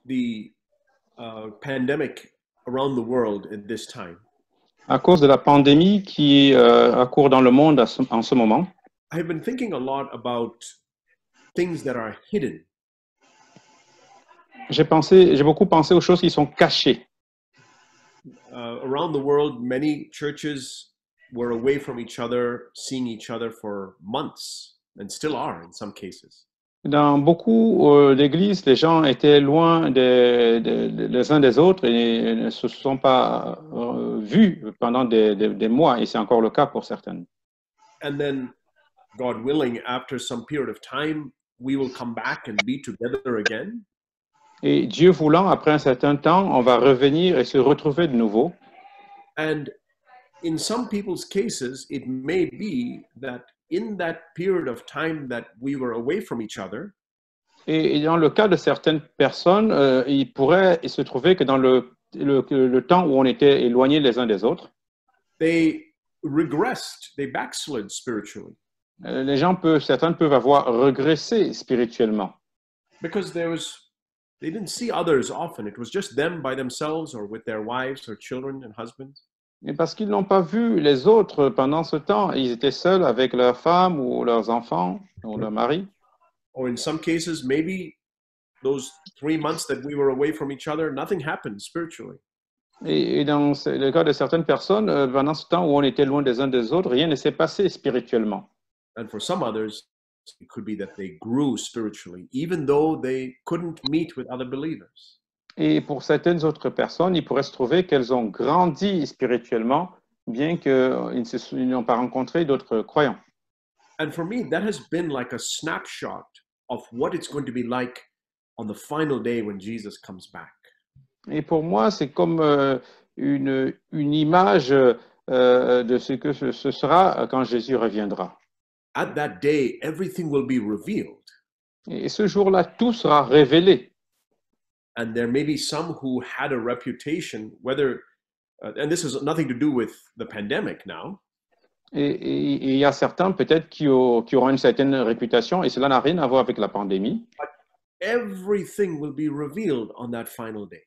the pandemic around the world at this time, À cause de la pandémie qui accourt dans le monde en ce moment, I have been thinking a lot about things that are hidden. j'ai beaucoup pensé aux choses qui sont cachées. Around the world, many churches were away from each other, seeing each other for months, and still are in some cases. Dans beaucoup d'églises, les gens étaient loin les uns des autres et ne se sont pas vus pendant des mois, et c'est encore le cas pour certaines. And then, God willing, after some period of time, we will come back and be together again. Et Dieu voulant, après un certain temps, on va revenir et se retrouver de nouveau. And in some people's cases, it may be that in that period of time that we were away from each other, Et dans le cas de certaines personnes, il pourrait se trouver que dans le temps où on était éloignés les uns des autres, they regressed, they backslid spiritually certains peuvent avoir regressé spirituellement. because they didn't see others often. It was just them by themselves or with their wives or children and husbands. Et parce qu'ils n'ont pas vu les autres pendant ce temps, ils étaient seuls avec leurs femmes ou leurs enfants ou leur mari. Or in some cases, maybe those 3 months that we were away from each other, nothing happened spiritually. Et dans le cas de certaines personnes, pendant ce temps où on était loin des uns des autres, rien ne s'est passé spirituellement. And for some others, it could be that they grew spiritually, even though they couldn't meet with other believers. Et pour certaines autres personnes, il pourrait se trouver qu'elles ont grandi spirituellement, bien qu'ils n'ont pas rencontré d'autres croyants. And for me, that has been like a snapshot of what it's going to be like on the final day when Jesus comes back. Et pour moi, c'est comme une image de ce que ce sera quand Jésus reviendra. At that day, everything will be revealed. Et ce jour-là, tout sera révélé. And there may be some who had a reputation, whether, and this has nothing to do with the pandemic now, Et il y a certains peut-être qui auront une certaine réputation, et cela n'a rien à voir avec la pandémie. everything will be revealed on that final day.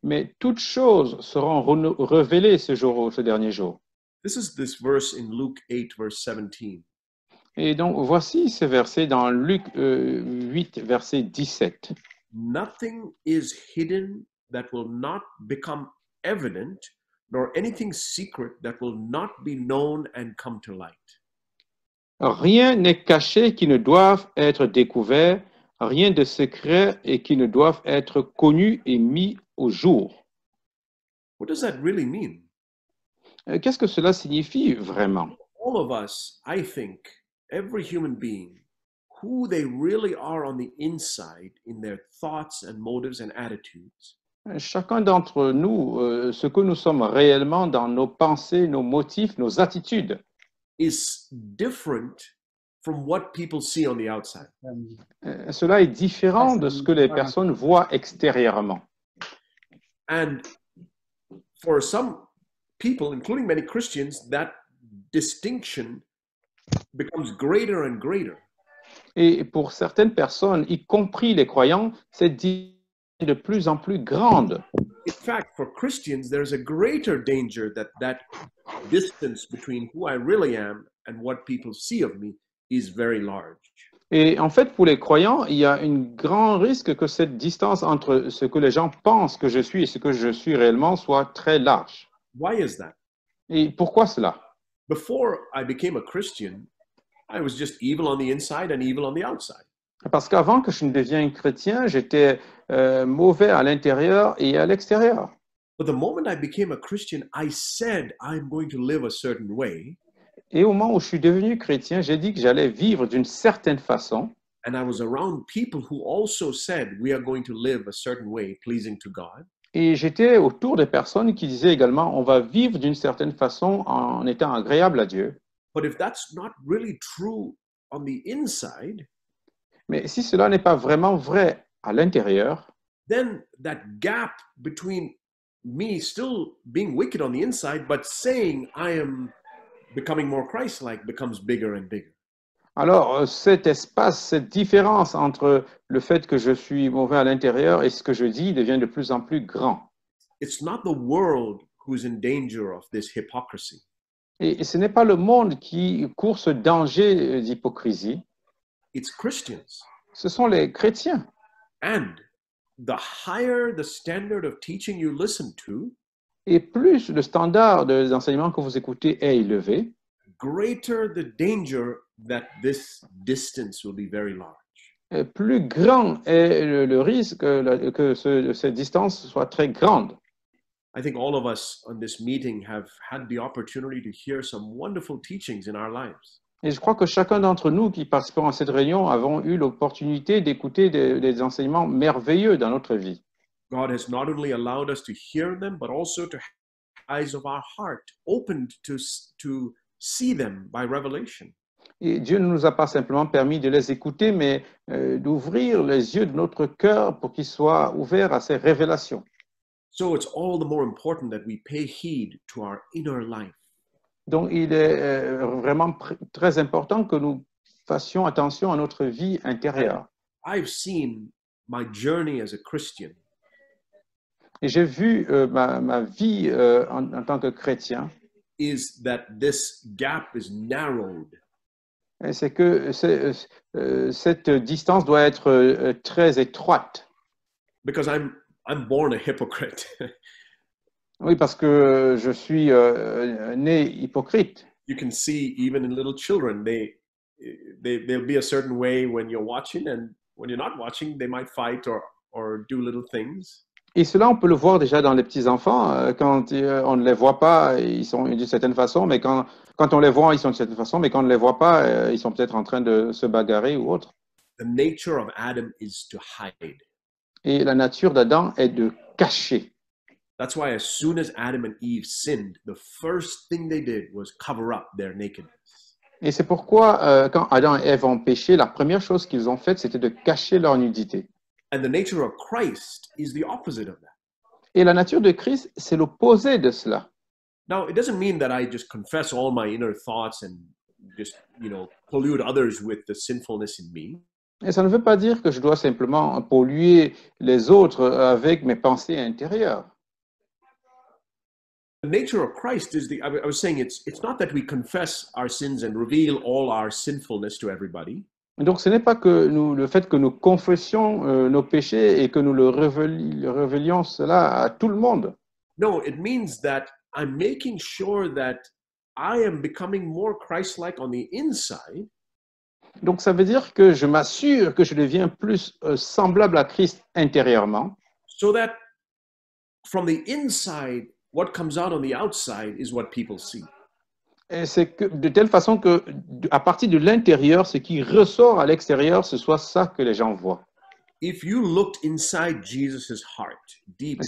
Mais toutes choses seront révélées ce dernier jour. This is this verse in Luke 8, verse 17. Et donc, voici ce verset dans Luc 8, verset 17. Nothing is hidden that will not become evident, nor anything secret that will not be known and come to light. Rien n'est caché qui ne doive être découvert, rien de secret et qui ne doivent être connu et mis au jour. What does that really mean? Qu'est-ce que cela signifie vraiment? All of us, I think, every human being, who they really are on the inside in their thoughts and motives and attitudes, Chacun d'entre nous, ce que nous sommes réellement dans nos pensées, nos motifs, nos attitudes, is different from what people see on the outside. cela est différent de ce que les personnes voient extérieurement. And for some people, including many Christians, that distinction becomes greater and greater. Et pour certaines personnes, y compris les croyants, cette différence est de plus en plus grande. In fact, for Christians, there's a greater danger that distance between who I really am and what people see of me is very large. Et en fait, pour les croyants, il y a un grand risque que cette distance entre ce que les gens pensent que je suis et ce que je suis réellement soit très large. Why is that? Et pourquoi cela? Before I became a Christian, I was just evil on the inside and evil on the outside. Parce qu'avant que je ne devienne chrétien, j'étais mauvais à l'intérieur et à l'extérieur. But the moment I became a Christian, I said I'm going to live a certain way, Et au moment où je suis devenu chrétien, j'ai dit que j'allais vivre d'une certaine façon. and I was around people who also said we are going to live a certain way, pleasing to God. Et j'étais autour des personnes qui disaient également, on va vivre d'une certaine façon en étant agréable à Dieu. But if that's not really true on the inside, Mais si cela n'est pas vraiment vrai à l'intérieur, then that gap between me still being wicked on the inside, but saying I am becoming more Christ-like becomes bigger and bigger. Alors, cet espace, cette différence entre le fait que je suis mauvais à l'intérieur et ce que je dis devient de plus en plus grand. It's not the world who's in danger of this hypocrisy. Et ce n'est pas le monde qui court ce danger d'hypocrisie, It's Christians. ce sont les chrétiens. And the higher the standard of teaching you listen to, Et plus le standard des enseignements que vous écoutez est élevé, greater the danger that this distance will be very large. plus grand est le risque que cette distance soit très grande. I think all of us on this meeting have had the opportunity to hear some wonderful teachings in our lives. Et je crois que chacun d'entre nous qui participons à cette réunion avons eu l'opportunité d'écouter des enseignements merveilleux dans notre vie. God has not only allowed us to hear them, but also to have the eyes of our heart opened to see them by revelation. Et Dieu ne nous a pas simplement permis de les écouter, mais d'ouvrir les yeux de notre cœur pour qu'ils soient ouverts à ces révélations. So it's all the more important that we pay heed to our inner life. Donc, il est vraiment très important que nous fassions attention à notre vie intérieure. I've seen my journey as a Christian Et j'ai vu ma vie en tant que chrétien, is that this gap is narrowed. et c'est que cette distance doit être très étroite. Because I'm born a hypocrite. Oui, parce que je suis né hypocrite. You can see even in little children, they'll be a certain way when you're watching, and when you're not watching, they might fight or do little things. Et cela, on peut le voir déjà dans les petits-enfants. Quand on ne les voit pas, ils sont d'une certaine façon, mais quand on les voit, ils sont d'une certaine façon, mais quand on ne les voit pas, ils sont peut-être en train de se bagarrer ou autre. The nature of Adam is to hide. Et la nature d'Adam est de cacher. That's why as soon as Adam and Eve sinned, the first thing they did was cover up their nakedness. Et c'est pourquoi, quand Adam et Ève ont péché, la première chose qu'ils ont faite, c'était de cacher leur nudité. And the nature of Christ is the opposite of that. Et la nature de Christ, c'est l'opposé de cela. Now, it doesn't mean that I just confess all my inner thoughts and just, pollute others with the sinfulness in me. Et ça ne veut pas dire que je dois simplement polluer les autres avec mes pensées intérieures. The nature of Christ is I was saying it's not that we confess our sins and reveal all our sinfulness to everybody. Donc, ce n'est pas que le fait que nous confessions nos péchés et que nous le révélions cela à tout le monde. No, it means that I'm making sure that I am becoming more Christ-like on the inside. Donc, ça veut dire que je m'assure que je deviens plus semblable à Christ intérieurement. So that from the inside, what comes out on the outside is what people see. Et c'est que, de telle façon que, à partir de l'intérieur, ce qui ressort à l'extérieur, ce soit ça que les gens voient. If you looked inside Jesus' heart, deep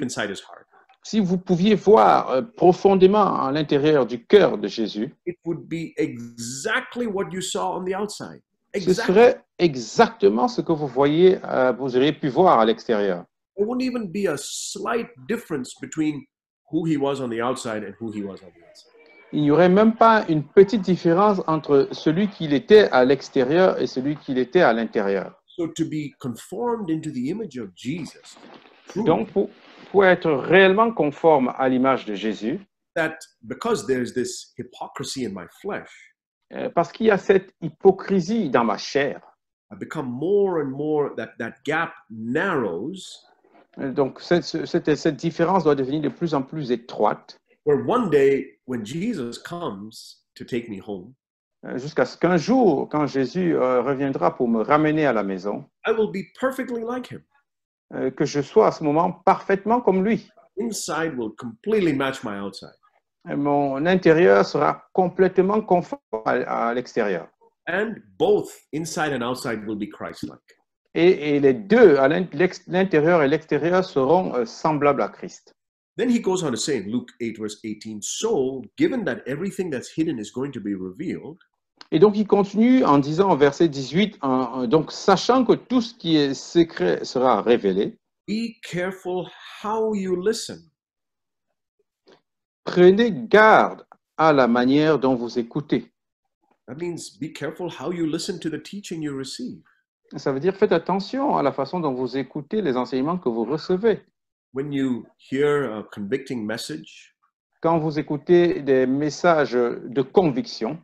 inside his heart, si vous pouviez voir profondément à l'intérieur du cœur de Jésus, it would be exactly what you saw on the outside. Ce serait exactement ce que vous voyez, vous auriez pu voir à l'extérieur. There wouldn't even be a slight difference between who he was on the outside and who he was on the inside. Il n'y aurait même pas une petite différence entre celui qu'il était à l'extérieur et celui qu'il était à l'intérieur. So to be conformed into the image of Jesus. Donc, pour être réellement conforme à l'image de Jésus, that because there's this hypocrisy in my flesh, parce qu'il y a cette hypocrisie dans ma chair, I become more and more that gap narrows. Donc cette différence doit devenir de plus en plus étroite. Where one day, when Jesus comes to take me home, jusqu'à ce qu'un jour, quand Jésus reviendra pour me ramener à la maison, I will be perfectly like him. Que je sois à ce moment parfaitement comme lui. Inside will completely match my outside. Mon intérieur sera complètement conforme à l'extérieur. And both inside and outside will be Christ-like. Et les deux, l'intérieur et l'extérieur, seront semblables à Christ. Then he goes on to say in Luke 8, verse 18, so, given that everything that's hidden is going to be revealed, et donc, il continue en disant au verset 18, donc, sachant que tout ce qui est secret sera révélé, be careful how you listen. Prenez garde à la manière dont vous écoutez. That means be careful how you listen to the teaching you receive. Ça veut dire faites attention à la façon dont vous écoutez les enseignements que vous recevez. When you hear a convicting message, Quand vous écoutez des messages de conviction,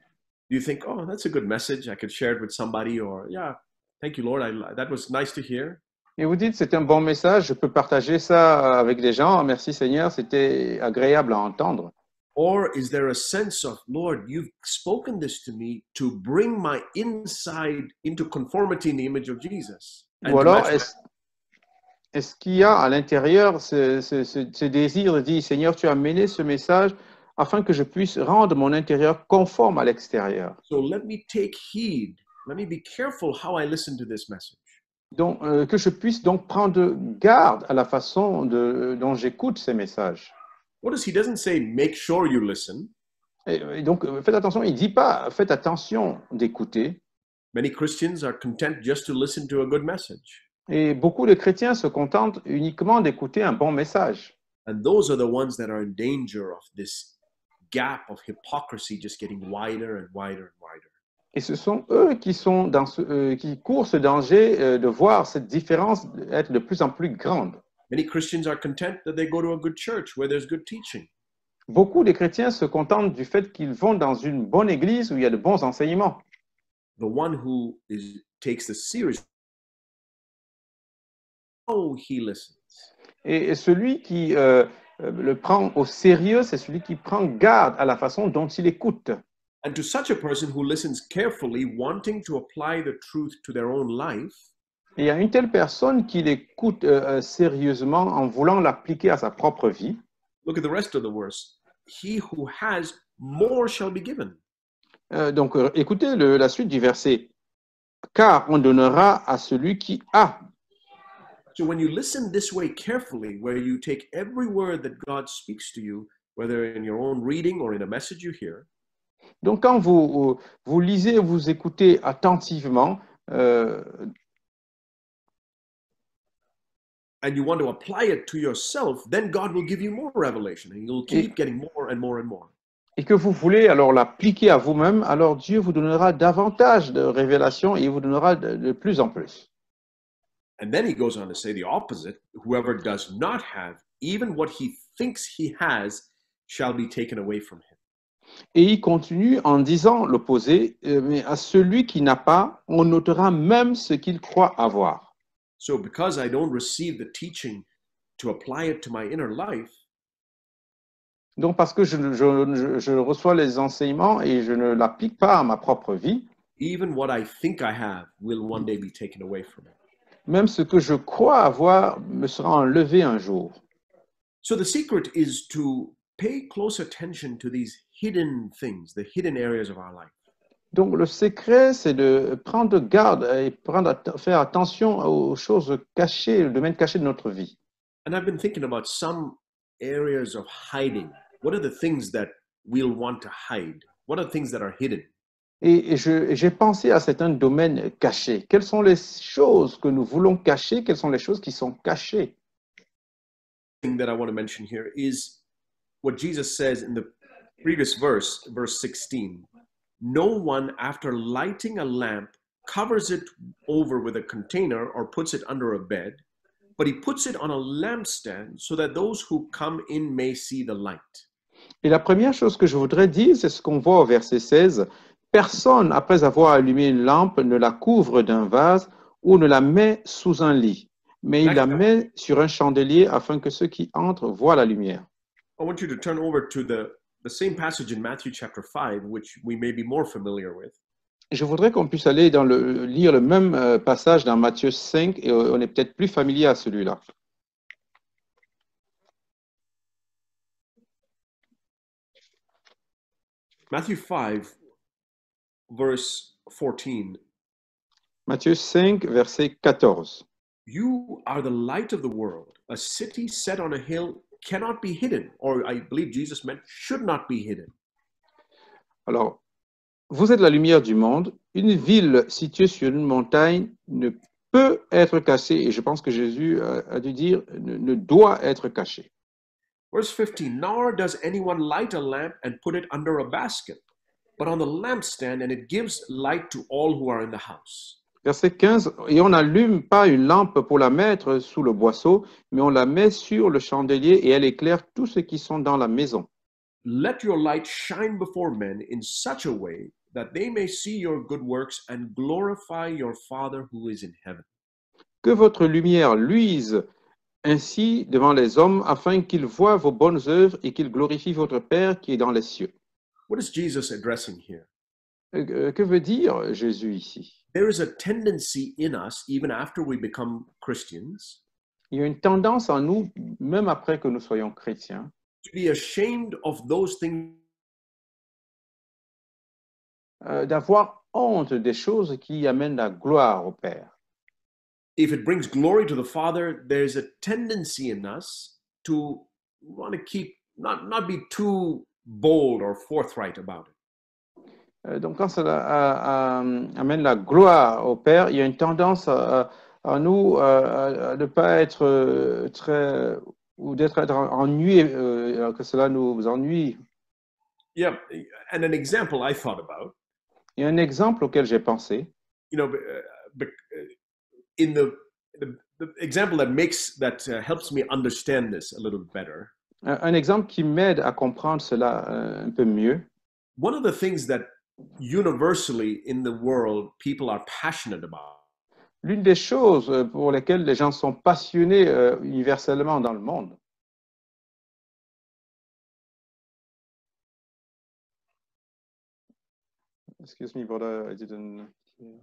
you think, oh, that's a good message. I could share it with somebody, or yeah, thank you, Lord. That was nice to hear. et vous dites c'est un bon message, je peux partager ça avec des gens. Merci Seigneur, c'était agréable à entendre. Or is there a sense of, Lord, you've spoken this to me to bring my inside into conformity in the image of Jesus? And Ou to alors, match est-ce qu'il y a à l'intérieur ce désir de dire, Seigneur, tu as mené ce message afin que je puisse rendre mon intérieur conforme à l'extérieur. So let me take heed. Let me be careful how I listen to this message. Donc, que je puisse donc prendre garde à la façon dont j'écoute ces messages. Notice he doesn't say, make sure you listen. Et donc, faites attention, il ne dit pas, faites attention d'écouter. Many Christians are content just to listen to a good message. Et beaucoup de chrétiens se contentent uniquement d'écouter un bon message. And those are the ones that are in danger of this gap of hypocrisy just getting wider and wider and wider. Et ce sont eux qui qui courent ce danger de voir cette différence être de plus en plus grande. Many Christians are content that they go to a good church where there's good teaching. Beaucoup de chrétiens se contentent du fait qu'ils vont dans une bonne église où il y a de bons enseignements. The one who takes this seriously, how he listens. Et celui qui le prend au sérieux, c'est celui qui prend garde à la façon dont il écoute. And to such a person who listens carefully, wanting to apply the truth to their own life, Et il y a une telle personne qui l'écoute sérieusement en voulant l'appliquer à sa propre vie. look at the rest of the verse. He who has, more shall be given. Donc, écoutez la suite du verset. Car on donnera à celui qui a. So when you listen this way carefully, where you take every word that God speaks to you, whether in your own reading or in a message you hear, Donc, quand vous lisez, vous écoutez attentivement, and you want to apply it to yourself, then God will give you more revelation, and you'll keep getting more and more and more. et que vous voulez alors l'appliquer à vous-même, alors Dieu vous donnera davantage de révélations et il vous donnera de plus en plus. And then he goes on to say the opposite. Whoever does not have, even what he thinks he has, shall be taken away from him. Et il continue en disant l'opposé, mais à celui qui n'a pas, on notera même ce qu'il croit avoir. So because I don't receive the teaching to apply it to my inner life, Donc parce que je reçois les enseignements et je ne l'applique pas à ma propre vie, even what I think I have will one day be taken away from me. même ce que je crois avoir me sera enlevé un jour. So the secret is to pay close attention to these hidden things, the hidden areas of our life. Donc le secret, c'est de prendre garde et faire attention aux choses cachées, le domaine caché de notre vie. And I've been thinking about some areas of hiding. What are the things that we'll want to hide? What are the things that are hidden? Et j'ai pensé à certains domaines cachés. Quelles sont les choses que nous voulons cacher? Quelles sont les choses qui sont cachées? The thing that I want to mention here is what Jesus says in the previous verse, verse 16. No one, after lighting a lamp, covers it over with a container or puts it under a bed, but he puts it on a lampstand so that those who come in may see the light. Et la première chose que je voudrais dire, c'est ce qu'on voit au verset 16. Personne, après avoir allumé une lampe, ne la couvre d'un vase ou ne la met sous un lit, mais il la met sur un chandelier afin que ceux qui entrent voient la lumière. I want you to turn over to the same passage in Matthew chapter 5, which we may be more familiar with. Je voudrais qu'on puisse aller lire le même passage dans Matthieu 5 et on est peut-être plus familier à celui-là. Matthew 5, verse 14. Matthieu 5, verset 14. You are the light of the world. A city set on a hill cannot be hidden, or I believe Jesus meant should not be hidden. Alors, vous êtes la lumière du monde. Une ville située sur une montagne ne peut être cachée, et je pense que Jésus a dû dire ne doit être cachée. Verse 15, nor does anyone light a lamp and put it under a basket, but on the lampstand, and it gives light to all who are in the house. Verset 15, et on n'allume pas une lampe pour la mettre sous le boisseau, mais on la met sur le chandelier et elle éclaire tous ceux qui sont dans la maison. Let your light shine before men in such a way that they may see your good works and glorify your Father who is in heaven. Que votre lumière luise ainsi devant les hommes, afin qu'ils voient vos bonnes œuvres et qu'ils glorifient votre Père qui est dans les cieux. What is Jesus addressing here? Que veut dire Jésus ici? There is a tendency in us, even after we become Christians, Il y a une tendance en nous, même après que nous soyons chrétiens, to be ashamed of those things d'avoir honte des choses qui amènent la gloire au Père. if it brings glory to the Father. There's a tendency in us to want to keep not be too bold or forthright about it. Donc, quand cela amène la gloire au Père, il y a une tendance en nous à ne pas être très, ou d'être ennuyé, que cela nous ennuie. Yeah, and an example I thought about, Il y a un exemple auquel j'ai pensé. you know, in the example that helps me understand this a little better. Un exemple qui m'aide à comprendre cela un peu mieux. One of the things that universally in the world people are passionate about L'une des choses pour lesquelles les gens sont passionnés universellement dans le monde, excuse me, brother, I didn't hear.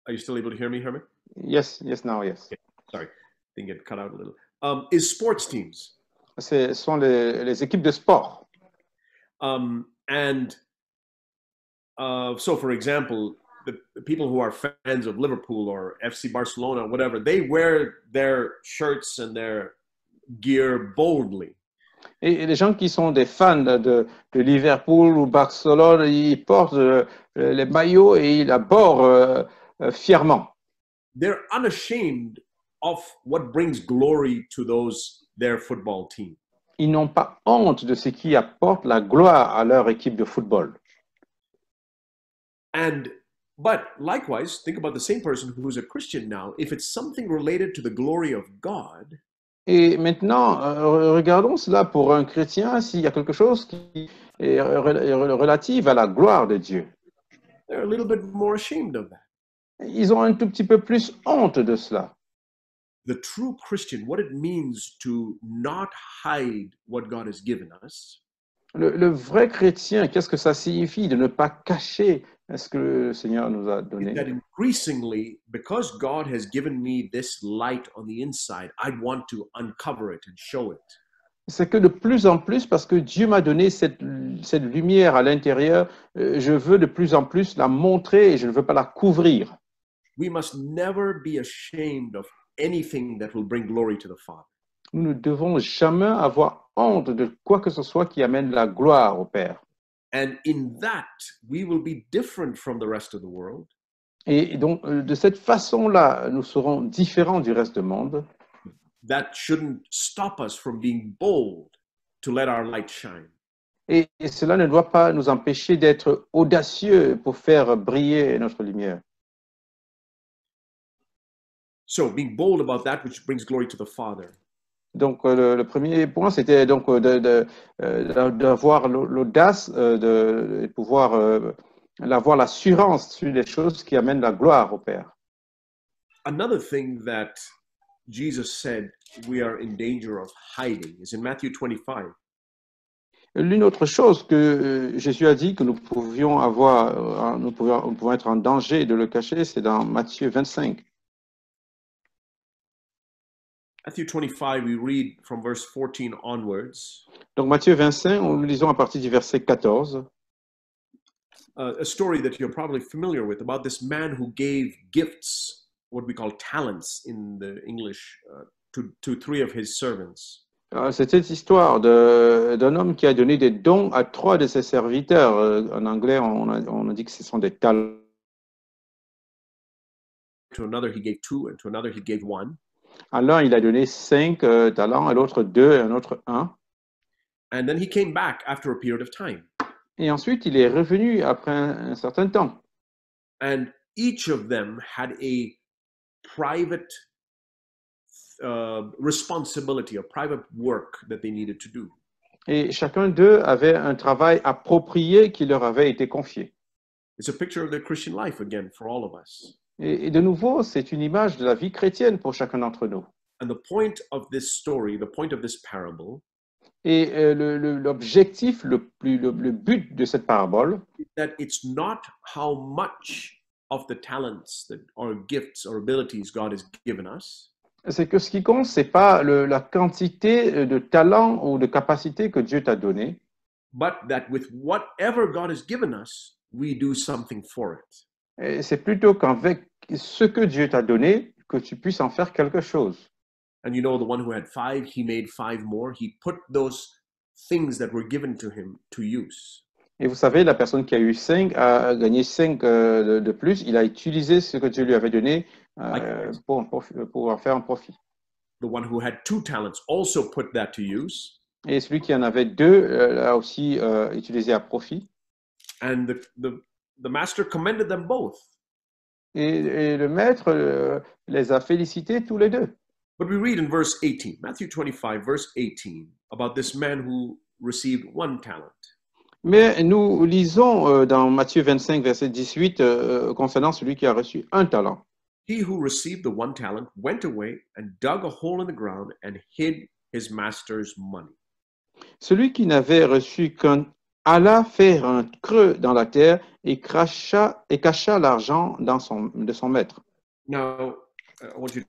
Are you still able to hear me, Herman? Yes, now, yes. Okay. Sorry, didn't get cut out a little. Is sports teams. Ce sont les équipes de sport. And so, for example, the people who are fans of Liverpool or FC Barcelona, whatever, they wear their shirts and their gear boldly. Et les gens qui sont des fans de Liverpool ou Barcelone, ils portent les maillots et ils abordent fièrement. They're unashamed of what brings glory to their football team. Ils n'ont pas honte de ce qui apporte la gloire à leur équipe de football. But likewise, think about the same person who's a Christian now. If it's something related to the glory of God, et maintenant, regardons cela pour un chrétien, s'il y a quelque chose qui est relatif à la gloire de Dieu. They're a little bit more ashamed of that. Ils ont un tout petit peu plus honte de cela. The true Christian, what it means to not hide what God has given us. Le vrai chrétien, qu'est-ce que ça signifie de ne pas cacher ce que le Seigneur nous a donné? That increasingly, because God has given me this light on the inside, I want to uncover it and show it. C'est que de plus en plus, parce que Dieu m'a donné cette lumière à l'intérieur, je veux de plus en plus la montrer et je ne veux pas la couvrir. We must never be ashamed of anything that will bring glory to the Father. Nous ne devons jamais avoir honte de quoi que ce soit qui amène la gloire au Père. And in that, we will be different from the rest of the world. Et donc, de cette façon-là, nous serons différents du reste du monde. That shouldn't stop us from being bold to let our light shine. Et cela ne doit pas nous empêcher d'être audacieux pour faire briller notre lumière. So, being bold about that which brings glory to the Father. Donc, le premier point, c'était donc d'avoir l'audace de pouvoir avoir l'assurance sur les choses qui amènent la gloire au Père. Another thing that Jesus said we are in danger of hiding is in Matthew 25. L'une autre chose que Jésus a dit que nous pouvions être en danger de le cacher, c'est dans Matthieu 25. Matthew 25, we read from verse 14 onwards. Donc Matthieu 25, nous lisons à partir du verset 14. A story that you're probably familiar with about this man who gave gifts, what we call talents in the English, to three of his servants. C'est cette histoire d'un homme qui a donné des dons à 3 de ses serviteurs. En anglais, on a dit que ce sont des talents. To another he gave 2, and to another he gave 1. À l'un, il a donné 5 talents, à l'autre 2 et à un autre 1. And then he came back after a period of time. Et ensuite, il est revenu après un certain temps. And each of them had a private responsibility, a private work that they needed to do. Et chacun d'eux avait un travail approprié qui leur avait été confié. It's a picture of the Christian life again for all of us. Et de nouveau, c'est une image de la vie chrétienne pour chacun d'entre nous. And the point of this story, the point of this parable, Et l'objectif, le but de cette parabole, is that it's not how much of the talents that, or gifts or abilities God has given us, c'est que ce qui compte, c'est pas la quantité de talents ou de capacités que Dieu t'a donné, but that with whatever God has given us, we do something for it. et c'est plutôt qu'avec ce que Dieu t'a donné, que tu puisses en faire quelque chose. And you know, the one who had 5, he made 5 more. He put those things that were given to him to use. Et vous savez, la personne qui a eu 5 a gagné 5 de plus. Il a utilisé ce que Dieu lui avait donné pour en faire un profit. The one who had 2 talents also put that to use. Et celui qui en avait 2 l'a aussi utilisé à profit. And the master commended them both. Et le maître les a félicités tous les deux. But we read in verse 18, Matthew 25, verse 18, about this man who received 1 talent. Mais nous lisons dans Matthieu 25, verset 18, concernant celui qui a reçu 1 talent. He who received the 1 talent went away and dug a hole in the ground and hid his master's money. Celui qui n'avait reçu qu'un alla faire un creux dans la terre et cacha l'argent de son maître. Now, I want you to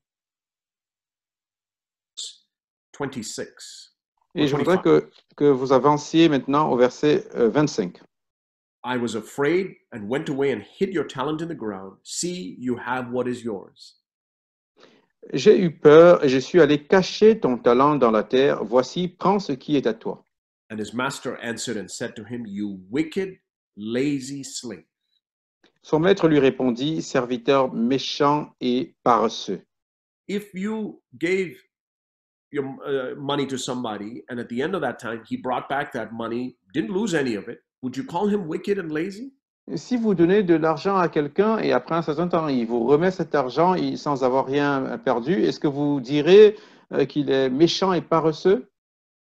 26. Et je voudrais que vous avanciez maintenant au verset 25. I was afraid and went away and hid your talent in the ground. See, you have what is yours. J'ai eu peur et je suis allé cacher ton talent dans la terre. Voici, prends ce qui est à toi. And his master answered and said to him, You wicked, lazy slave. Son maître lui répondit, serviteur méchant et paresseux. If you gave your money to somebody and at the end of that time he brought back that money, didn't lose any of it, would you call him wicked and lazy? Si vous donnez de l'argent à quelqu'un et après un certain temps, il vous remet cet argent sans avoir rien perdu, est-ce que vous direz qu'il est méchant et paresseux?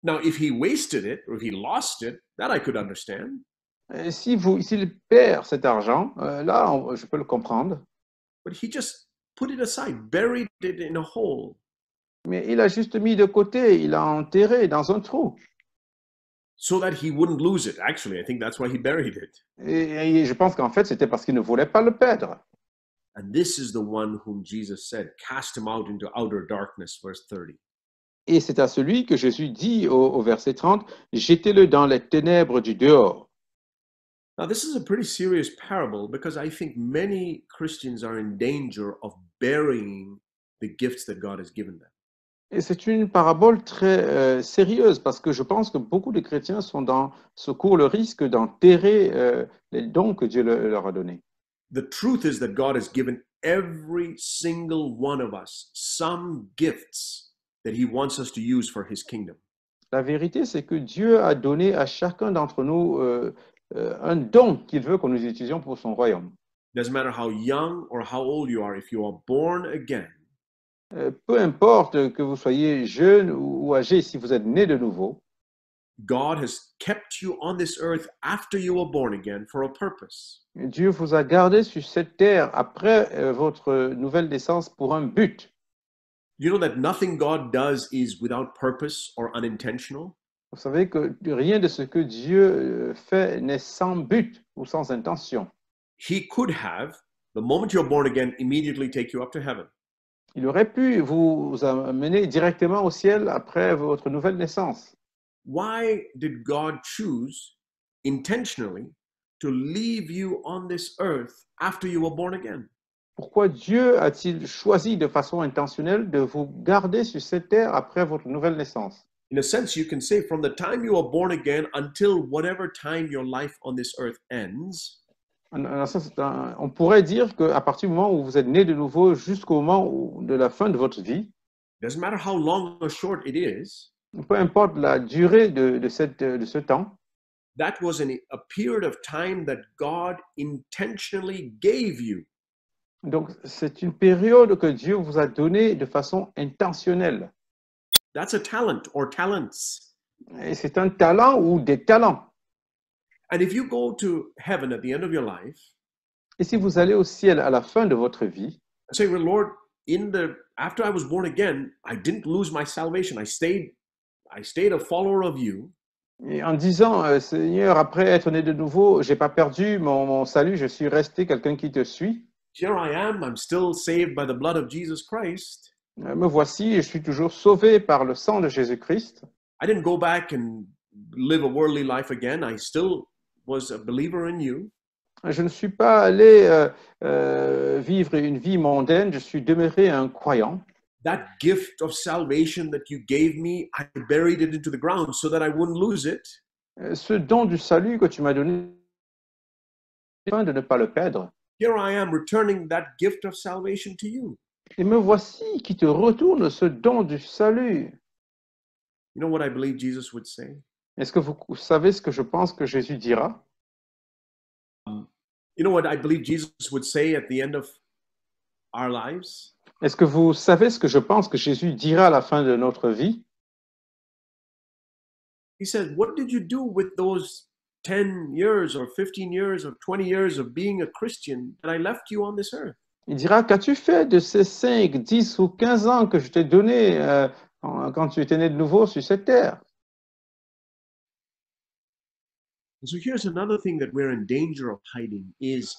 Now, if he wasted it or if he lost it, that I could understand. S'il perd cet argent, là, je peux le comprendre. But he just put it aside, buried it in a hole. Mais il a juste mis de côté, il a enterré dans un trou. So that he wouldn't lose it. Actually, I think that's why he buried it. Et je pense qu'en fait, c'était parce qu'il ne voulait pas le perdre. And this is the one whom Jesus said, cast him out into outer darkness, verse 30. Et c'est à celui que Jésus dit au verset 30, jetez-le dans les ténèbres du dehors. Now, this is a pretty serious parable because I think many Christians are in danger of burying the gifts that God has given them. Et c'est une parabole très sérieuse parce que je pense que beaucoup de chrétiens courent le risque d'enterrer les dons que Dieu leur a donnés. The truth is that God has given every single one of us some gifts that he wants us to use for his kingdom. La vérité, c'est que Dieu a donné à chacun d'entre nous un don qu'il veut que nous utilisions pour son royaume. Doesn't matter how young or how old you are, if you are born again, peu importe que vous soyez jeune ou âgé, si vous êtes né de nouveau, God has kept you on this earth after you were born again for a purpose. Dieu vous a gardé sur cette terre après votre nouvelle naissance pour un but. You know that nothing God does is without purpose or unintentional? Vous savez que rien de ce que Dieu fait n'est sans but ou sans intention. He could have, the moment you're born again, immediately take you up to heaven. Il aurait pu vous amener directement au ciel après votre nouvelle naissance. Why did God choose intentionally to leave you on this earth after you were born again? Pourquoi Dieu a-t-il choisi de façon intentionnelle de vous garder sur cette terre après votre nouvelle naissance? In a sense, you can say from the time you are born again until whatever time your life on this earth ends, on pourrait dire qu'à partir du moment où vous êtes né de nouveau jusqu'au moment de la fin de votre vie, doesn't matter how long or short it is, peu importe la durée de ce temps, that was a period of time that God intentionally gave you. donc c'est une période que Dieu vous a donnée de façon intentionnelle. That's a talent or talents. Et c'est un talent ou des talents. And if you go to heaven at the end of your life Et si vous allez au ciel à la fin de votre vie, and say, well, Lord, after I was born again, I didn't lose my salvation. I stayed a follower of you. et en disant, Seigneur, après être né de nouveau, j'ai pas perdu mon salut, je suis resté quelqu'un qui te suit. Here I am. I'm still saved by the blood of Jesus Christ. Me voici, je suis toujours sauvé par le sang de Jésus-Christ. I didn't go back and live a worldly life again. I still was a believer in you. Je ne suis pas allé vivre une vie mondaine, je suis demeuré un croyant. That gift of salvation that you gave me, I buried it into the ground so that I wouldn't lose it. Ce don du salut que tu m'as donné, afin de ne pas le perdre. Here I am returning that gift of salvation to you. Et me voici qui te retourne ce don du salut. You know what I believe Jesus would say? Est-ce que vous savez ce que je pense que Jésus dira? You know what I believe Jesus would say at the end of our lives? Est-ce que vous savez ce que je pense que Jésus dira à la fin de notre vie? He says, what did you do with those 10 years or 15 years or 20 years of being a Christian that I left you on this earth? Il dira, qu'as-tu fait de ces 5, 10 ou 15 ans que je t'ai donnés quand tu étais né de nouveau sur cette terre? And so here's another thing that we're in danger of hiding is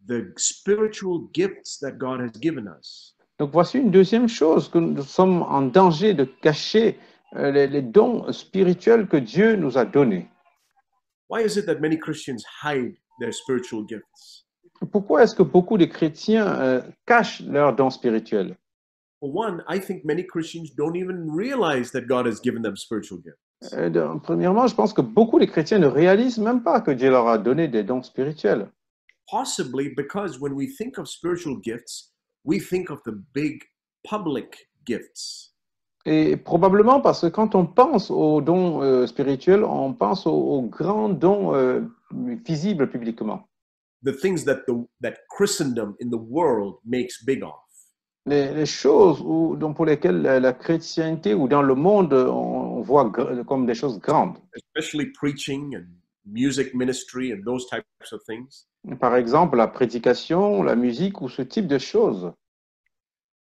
the spiritual gifts that God has given us. Donc voici une deuxième chose que nous sommes en danger de cacher, les dons spirituels que Dieu nous a donnés. Why is it that many Christians hide their spiritual gifts? Pourquoi est-ce que beaucoup de chrétiens cachent leurs dons spirituels? For one, I think many Christians don't even realize that God has given them spiritual gifts. Premièrement, je pense que beaucoup de chrétiens ne réalisent même pas que Dieu leur a donné des dons spirituels. Possibly because when we think of spiritual gifts, we think of the big public gifts. Et probablement parce que quand on pense aux dons spirituels, on pense aux grands dons visibles publiquement. The things that Christendom in the world makes big of. Les choses pour lesquelles la chrétienté ou dans le monde, on voit comme des choses grandes. Especially preaching and music ministry and those types of things. Par exemple, la prédication, la musique ou ce type de choses.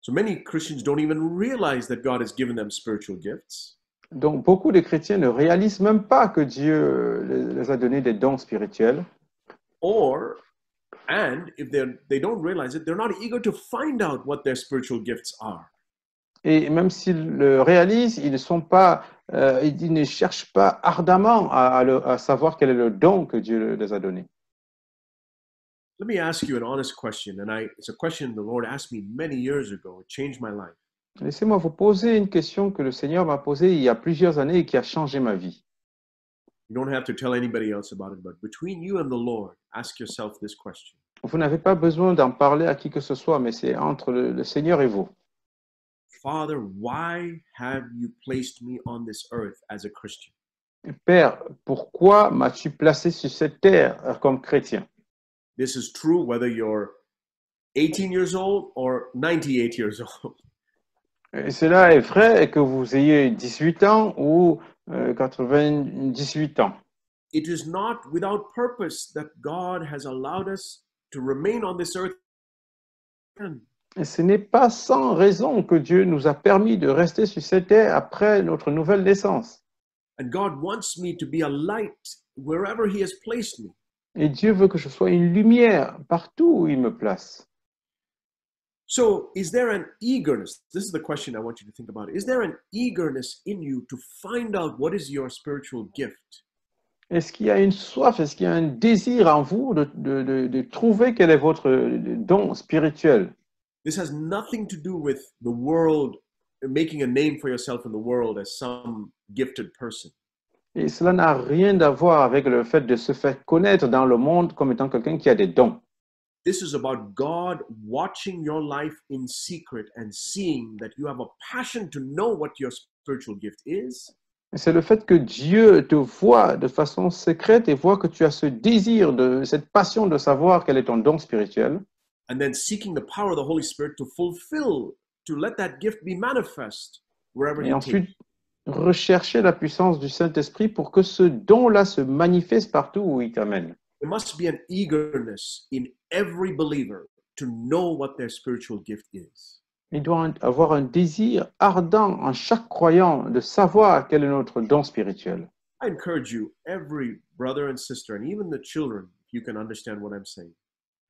So many Christians don't even realize that God has given them spiritual gifts. Donc, beaucoup de chrétiens ne réalisent même pas que Dieu les a donné des dons spirituels. And if they don't realize it, they're not eager to find out what their spiritual gifts are. Et même s'ils le réalisent, ils ne cherchent pas ardemment à savoir quel est le don que Dieu les a donné. Let me ask you an honest question, and it's a question the Lord asked me many years ago. It changed my life. Laissez-moi vous poser une question que le Seigneur m'a posée il y a plusieurs années et qui a changé ma vie. You don't have to tell anybody else about it, but between you and the Lord, ask yourself this question. Vous n'avez pas besoin d'en parler à qui que ce soit, mais c'est entre le Seigneur et vous. Father, why have you placed me on this earth as a Christian? Père, pourquoi m'as-tu placé sur cette terre comme chrétien? This is true whether you're 18 years old or 98 years old. Et cela est vrai que vous ayez 18 ans ou 98 ans. It is not without purpose that God has allowed us to remain on this earth. Et ce n'est pas sans raison que Dieu nous a permis de rester sur cette terre après notre nouvelle naissance. And God wants me to be a light wherever He has placed me. Et Dieu veut que je sois une lumière partout où il me place. So, is there an eagerness? This is the question I want you to think about. Is there an eagerness in you to find out what is your spiritual gift? Est-ce qu'il y a une soif, est-ce qu'il y a un désir en vous de trouver quel est votre don spirituel? This has nothing to do with the world, making a name for yourself in the world as some gifted person. Et cela n'a rien à voir avec le fait de se faire connaître dans le monde comme étant quelqu'un qui a des dons. This is about God watching your life in secret and seeing that you have a passion to know what your spiritual gift is. C'est le fait que Dieu te voit de façon secrète et voit que tu as ce désir, cette passion de savoir quel est ton don spirituel. and then seeking the power of the Holy Spirit to fulfill, to let that gift be manifest wherever Et He takes. ensuite, rechercher la puissance du Saint-Esprit pour que ce don-là se manifeste partout où il t'amène. There must be an eagerness in every believer to know what their spiritual gift is. Il doit avoir un désir ardent en chaque croyant de savoir quel est notre don spirituel. I encourage you, every brother and sister, and even the children, if you can understand what I'm saying.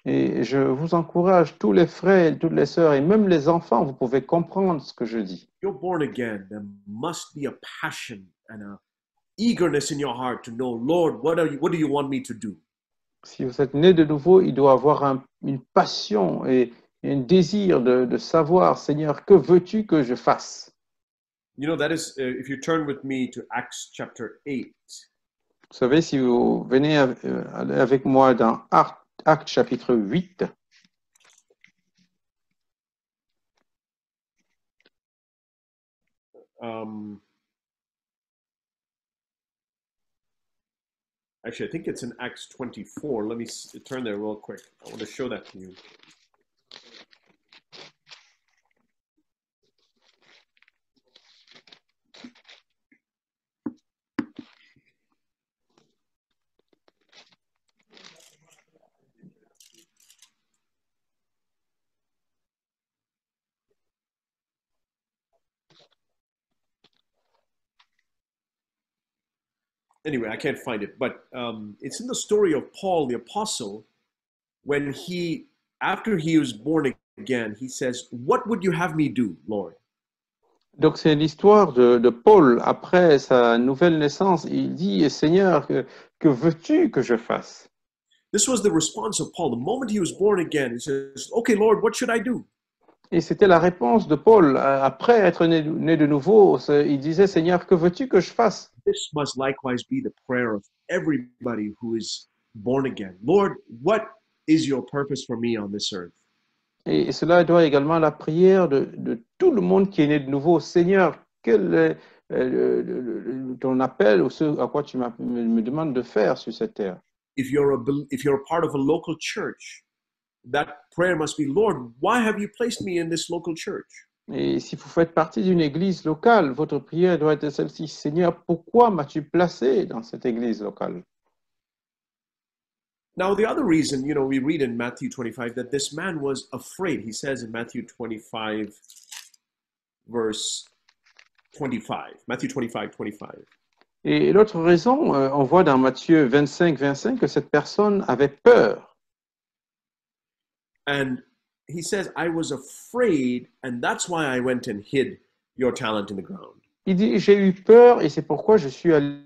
Et je vous encourage, tous les frères et toutes les sœurs, et même les enfants, vous pouvez comprendre ce que je dis. You're born again, there must be a passion and a eagerness in your heart to know, Lord, what do you want me to do? Si vous êtes né de nouveau, il doit avoir une passion et un désir de savoir, Seigneur, que veux-tu que je fasse? You know, that is, if you turn with me to Acts chapter 8, Vous savez, si vous venez avec moi dans Actes chapitre 8, actually, I think it's in Acts 24. Let me turn there real quick. I want to show that to you. Anyway, I can't find it, but it's in the story of Paul, the apostle, when after he was born again, he says, "What would you have me do, Lord?" donc c'est l'histoire de Paul après sa nouvelle naissance. Il dit, Seigneur, que veux-tu que je fasse? This was the response of Paul. The moment he was born again, he says, "Okay, Lord, what should I do?" Et c'était la réponse de Paul. Après être né de nouveau, il disait, Seigneur, que veux-tu que je fasse? This must likewise be the prayer of everybody who is born again. Lord, what is your purpose for me on this earth? Et cela doit également la prière de tout le monde qui est né de nouveau. Seigneur, quel est ton appel ou ce à quoi tu me demandes de faire sur cette terre? If you're a part of a local church, that prayer must be, Lord, why have you placed me in this local church? Et si vous faites partie d'une église locale, votre prière doit être celle-ci. Seigneur, pourquoi m'as-tu placé dans cette église locale? Now, the other reason, we read in Matthew 25 that this man was afraid. He says in Matthew 25, verse 25, Matthew 25, 25. Et l'autre raison, on voit dans Matthieu 25, 25 que cette personne avait peur. And he says, I was afraid, and that's why I went and hid your talent in the ground. Il dit, j'ai eu peur et c'est pourquoi je suis allé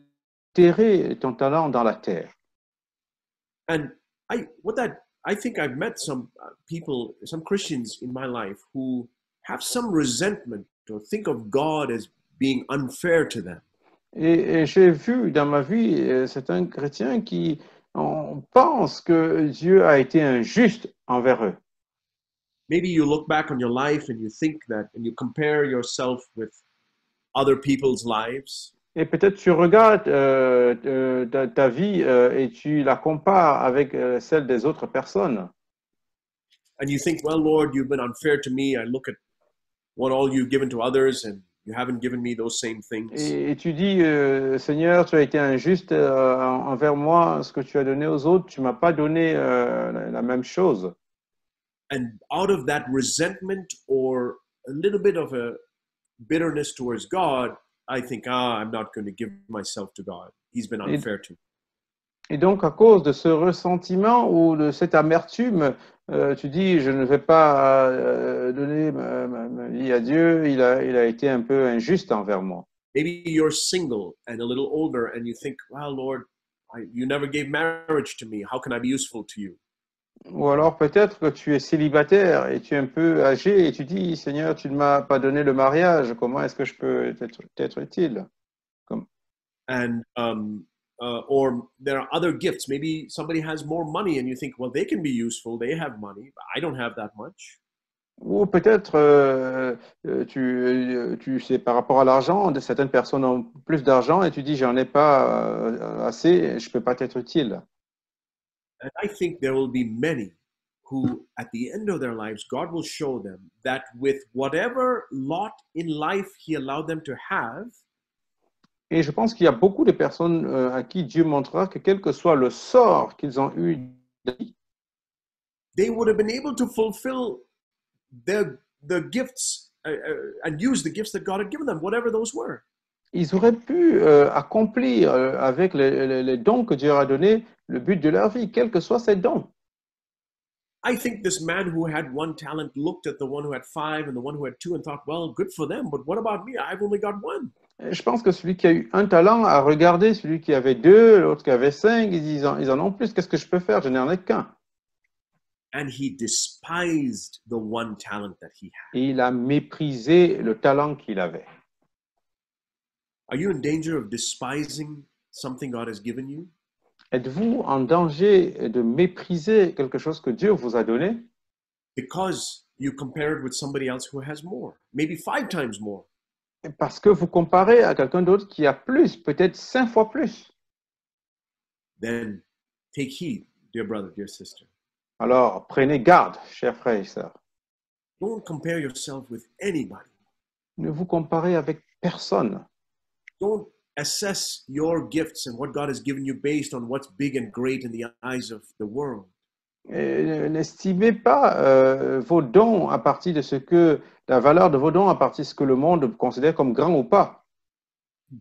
enterrer ton talent dans la terre. And I think I've met some people, some Christians in my life who have some resentment or think of God as being unfair to them. Et j'ai vu dans ma vie certains chrétiens qui pensent que Dieu a été injuste envers eux. Maybe you look back on your life and you think that, and you compare yourself with other people's lives. Et peut-être tu regardes ta vie et tu la compares avec celle des autres personnes. And you think, well, Lord, you've been unfair to me. I look at what all you've given to others, and you haven't given me those same things. Et tu dis, Seigneur, tu as été injuste envers moi, ce que tu as donné aux autres, tu m'as pas donné la même chose. And out of that resentment or a little bit of a bitterness towards God, I think, I'm not going to give myself to God. He's been unfair to me. Et donc, à cause de ce ressentiment ou de cette amertume, tu dis, je ne vais pas donner ma vie à Dieu, il a été un peu injuste envers moi. Maybe you're single and a little older and you think, well, Lord, you never gave marriage to me. How can I be useful to you? Ou alors peut-être que tu es célibataire et tu es un peu âgé et tu dis, Seigneur, tu ne m'as pas donné le mariage, comment est-ce que je peux t'être utile? And or there are other gifts. Maybe somebody has more money and you think, well, they can be useful. They have money, but I don't have that much. Ou peut-être, tu sais, par rapport à l'argent, certaines personnes ont plus d'argent et tu dis, j'en ai pas assez, je peux pas être utile. And I think there will be many who, at the end of their lives, God will show them that with whatever lot in life He allowed them to have, Et je pense qu'il y a beaucoup de personnes à qui Dieu montrera que quel que soit le sort qu'ils ont eu, they would have been able to fulfill the gifts and use the gifts that God had given them, whatever those were. ils auraient pu accomplir avec les dons que Dieu leur a donnés le but de leur vie, quels que soient ces dons. I think this man who had one talent looked at the one who had five and the one who had two and thought, well, good for them, but what about me? I've only got one. Je pense que celui qui a eu un talent a regardé celui qui avait deux, l'autre qui avait cinq, ils en ont plus, qu'est-ce que je peux faire? Je n'en ai qu'un. And he despised the one talent that he had. Et il a méprisé le talent qu'il avait. Are you in danger of despising something God has given you? Êtes-vous en danger de mépriser quelque chose que Dieu vous a donné Because you compare it with somebody else who has more, maybe 5 times more. parce que vous comparez à quelqu'un d'autre qui a plus, peut-être 5 fois plus? Then take heed, dear brother, dear sister. Alors, prenez garde, chers frères et sœurs. Don't compare yourself with anybody. Ne vous comparez avec personne. Don't assess your gifts and what God has given you based on what's big and great in the eyes of the world. N'estimez pas vos dons à partir de ce que, la valeur de vos dons à partir de ce que le monde considère comme grand ou pas.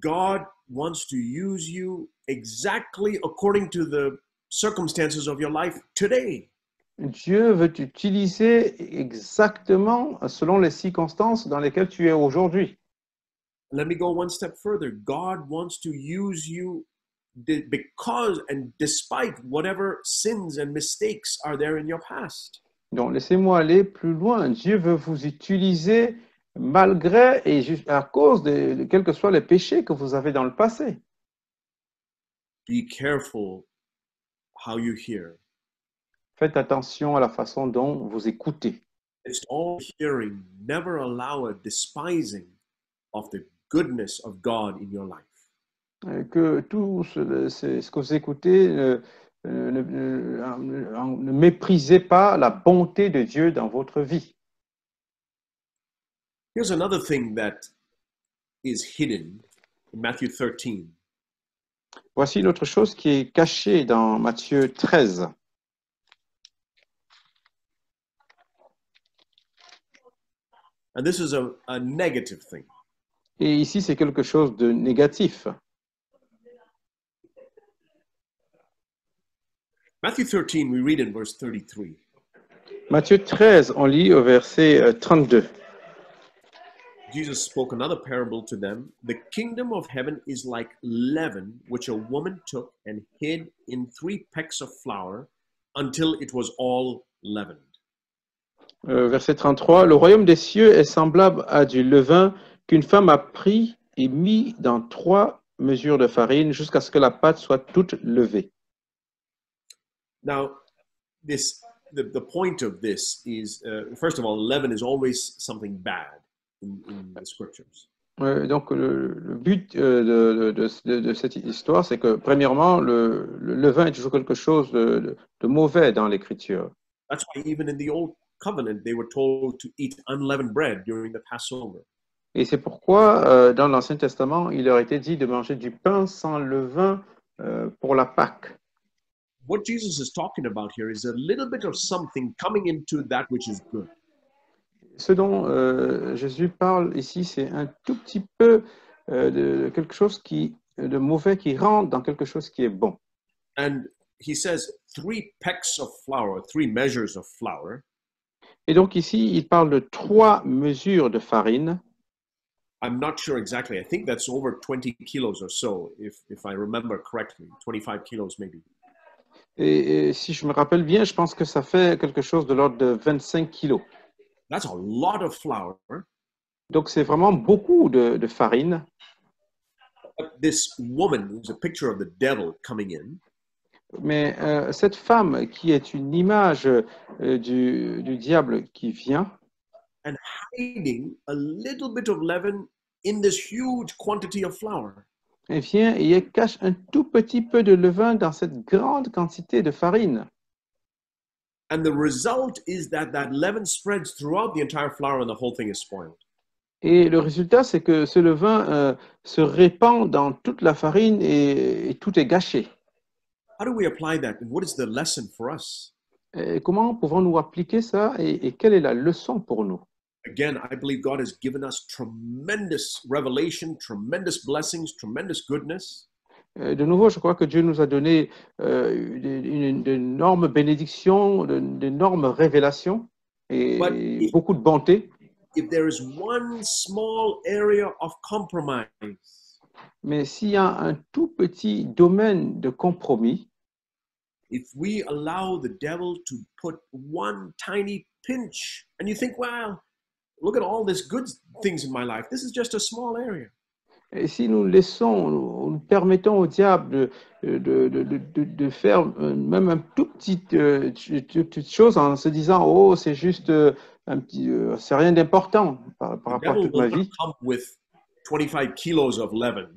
God wants to use you exactly according to the circumstances of your life today. Dieu veut t'utiliser exactement selon les circonstances dans lesquelles tu es aujourd'hui. Let me go one step further. God wants to use you because and despite whatever sins and mistakes are there in your past. Donc, laissez-moi aller plus loin. Dieu veut vous utiliser malgré et juste à cause de quels que soient les péchés que vous avez dans le passé. Be careful how you hear. Faites attention à la façon dont vous écoutez. It's all hearing. Never allow a despising of the goodness of God in your life. Que tout ce que vous écoutez, ne méprisez pas la bonté de Dieu dans votre vie. Here's another thing that is hidden in Matthew 13. Voici une autre chose qui est cachée dans Matthieu 13. And this is a negative thing. Et ici, c'est quelque chose de négatif. Matthew 13, we read in verse 33. Matthieu 13, on lit au verset 32. Jesus spoke another parable to them. The kingdom of heaven is like leaven, which a woman took and hid in 3 pecks of flour until it was all leavened. Verset 33. Le royaume des cieux est semblable à du levain qu'une femme a pris et mis dans 3 mesures de farine jusqu'à ce que la pâte soit toute levée. Now, the point of this is, first of all, leaven is always something bad in the scriptures. Donc, le but de cette histoire, c'est que, premièrement, le levain est toujours quelque chose de mauvais dans l'Écriture. That's why even in the Old Covenant, they were told to eat unleavened bread during the Passover. Et c'est pourquoi, dans l'Ancien Testament, il leur était dit de manger du pain sans levain pour la Pâque. What Jesus is talking about here is a little bit of something coming into that which is good. Ce dont Jésus parle ici, c'est un tout petit peu de quelque chose de mauvais qui rentre dans quelque chose qui est bon. And he says 3 pecks of flour, 3 measures of flour. Et donc ici, il parle de 3 mesures de farine. I'm not sure exactly. I think that's over 20 kilos or so, if I remember correctly, 25 kilos maybe. Et si je me rappelle bien, je pense que ça fait quelque chose de l'ordre de 25 kilos. That's a lot of flour. Donc c'est vraiment beaucoup de farine. But this woman, who's a picture of the devil coming in, Mais cette femme qui est une image du diable qui vient, and hiding a little bit of leaven in this huge quantity of flour. Et vient et elle cache un tout petit peu de levain dans cette grande quantité de farine. And the result is that that leaven spreads throughout the entire flour and the whole thing is spoiled. Et le résultat, c'est que ce levain se répand dans toute la farine et tout est gâché. How do we apply that? And what is the lesson for us? Et comment pouvons-nous appliquer ça et quelle est la leçon pour nous? Again, I believe God has given us tremendous revelation, tremendous blessings, tremendous goodness. De nouveau, je crois que Dieu nous a donné d'énormes bénédictions, d'énormes révélations et But beaucoup de bonté. if there is one small area of compromise, Mais s'il y a un tout petit domaine de compromis, if we allow the devil to put one tiny pinch, and you think, well, look at all these good things in my life. This is just a small area. et si nous laissons, nous permettons au diable de faire même un tout petit, petite chose en se disant, oh, c'est juste un petit, c'est rien d'important par The rapport à devil toute ma will not vie. come with 25 kilos of leaven.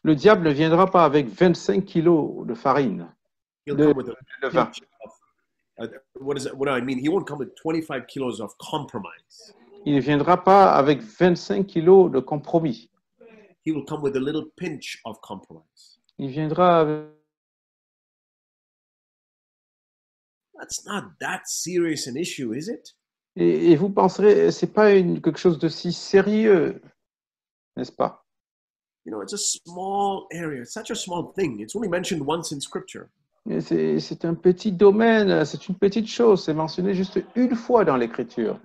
Le diable ne viendra pas avec 25 kilos de farine, He'll de come with a levain. pinch of, what do I mean? He won't come with 25 kilos of compromise. Il ne viendra pas avec 25 kilos de compromis. He will come with a little pinch of compromise. Il viendra avec... That's not that serious an issue, is it? Et vous penserez, c'est pas quelque chose de si sérieux, n'est-ce pas? You know, it's a small area. It's such a small thing. It's only mentioned once in Scripture. C'est un petit domaine, c'est une petite chose, c'est mentionné juste une fois dans l'Écriture.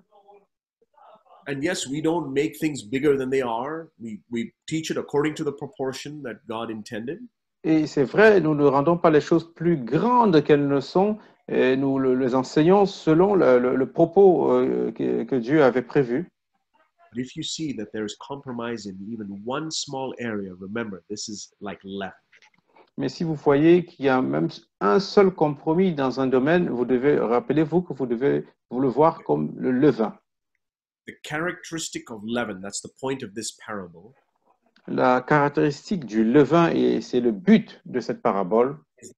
And yes, we don't make things bigger than they are. We teach it according to the proportion that God intended. Et c'est vrai, nous ne rendons pas les choses plus grandes qu'elles ne sont, et nous les enseignons selon le propos que Dieu avait prévu. But if you see that there is compromise in even one small area, remember, this is like leaven. Mais si vous voyez qu'il y a même un seul compromis dans un domaine, vous devez, rappelez-vous que vous devez vous le voir comme le levain. The characteristic of leaven, that's the point of this parable, La caractéristique du levain, et c'est le but de cette parabole, is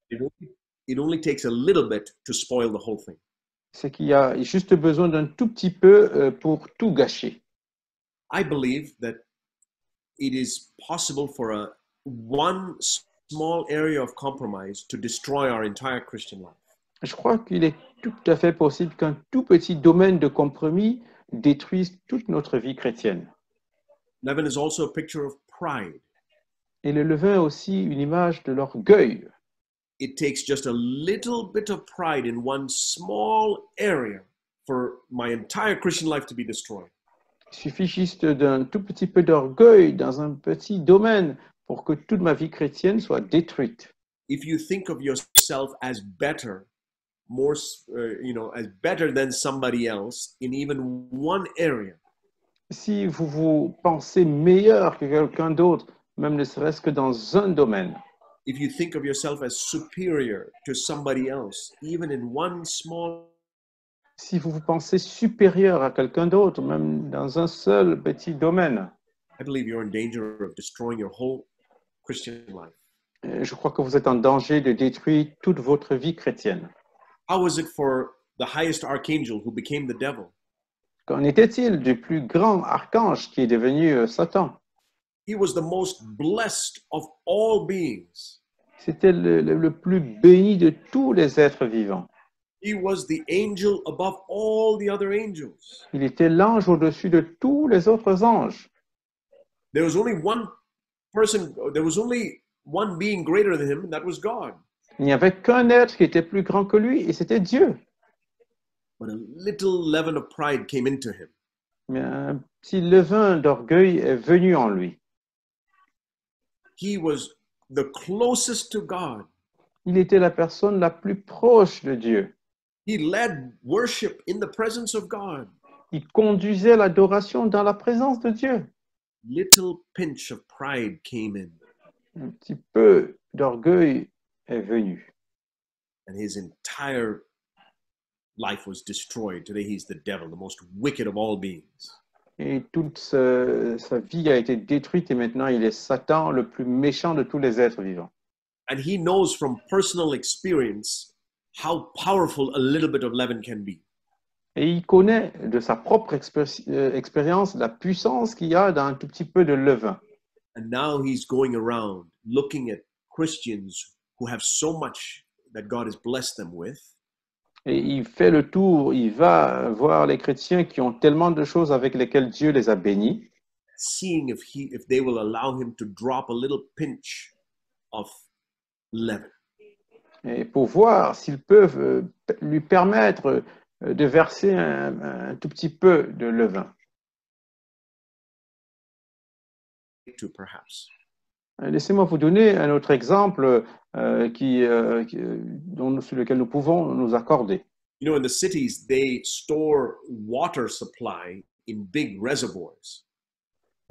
it only takes a little bit to spoil the whole thing. c'est qu'il y a juste besoin d'un tout petit peu pour tout gâcher. I believe that it is possible for one small area of compromise to destroy our entire Christian life. Je crois qu'il est tout à fait possible qu'un tout petit domaine de compromis détruise toute notre vie chrétienne. Leaven is also a picture of pride. Et le levain est aussi une image de l'orgueil. It takes just a little bit of pride in one small area for my entire Christian life to be destroyed. Il suffit juste d'un tout petit peu d'orgueil dans un petit domaine pour que toute ma vie chrétienne soit détruite. If you think of yourself as better, more, as better than somebody else in even one area, Si vous vous pensez meilleur que quelqu'un d'autre, même ne serait-ce que dans un domaine, if you think of yourself as superior to somebody else, even in one small, si vous vous pensez supérieur à quelqu'un d'autre, même dans un seul petit domaine, I believe you're in danger of destroying your whole Christian life. je crois que vous êtes en danger de détruire toute votre vie chrétienne. How was it for the highest archangel who became the devil? Qu'en était-il du plus grand archange qui est devenu Satan? He was the most blessed of all beings. C'était le plus béni de tous les êtres vivants. He was the angel above all the other angels. Il était l'ange au-dessus de tous les autres anges. There was only one person, there was only one being greater than him, and that was God. Il n'y avait qu'un être qui était plus grand que lui, et c'était Dieu. But a little leaven of pride came into him. Mais un petit levain d'orgueil est venu en lui. He was the closest to God. Il était la personne la plus proche de Dieu. He led worship in the presence of God. Il conduisait l'adoration dans la présence de Dieu. Little pinch of pride came in, Un petit peu d'orgueil est venu. and his entire life was destroyed. Today he's the devil, the most wicked of all beings. Et toute sa vie a été détruite et maintenant il est Satan, le plus méchant de tous les êtres vivants. And he knows from personal experience how powerful a little bit of leaven can be. Et il connaît de sa propre expérience la puissance qu'il y a dans un tout petit peu de levain. And now he's going around looking at Christians who have so much that God has blessed them with. Et il fait le tour, il va voir les chrétiens qui ont tellement de choses avec lesquelles Dieu les a bénis, Seeing if they will allow him to drop a little pinch of leaven. et pour voir s'ils peuvent lui permettre de verser un tout petit peu de levain. To perhaps. Laissez-moi vous donner un autre exemple sur lequel nous pouvons nous accorder. You know, in the cities, they store water supply in big reservoirs.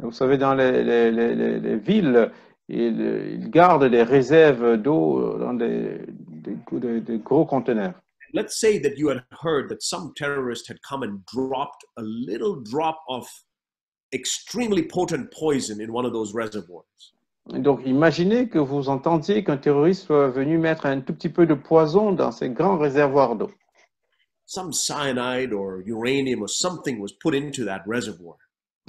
Vous savez, dans les villes, ils gardent des réserves d'eau dans des gros conteneurs. Let's say that you had heard that some terrorist had come and dropped a little drop of extremely potent poison in one of those reservoirs. Donc, imaginez que vous entendiez qu'un terroriste soit venu mettre un tout petit peu de poison dans ces grands réservoirs d'eau. Some cyanide or uranium or something was put into that reservoir.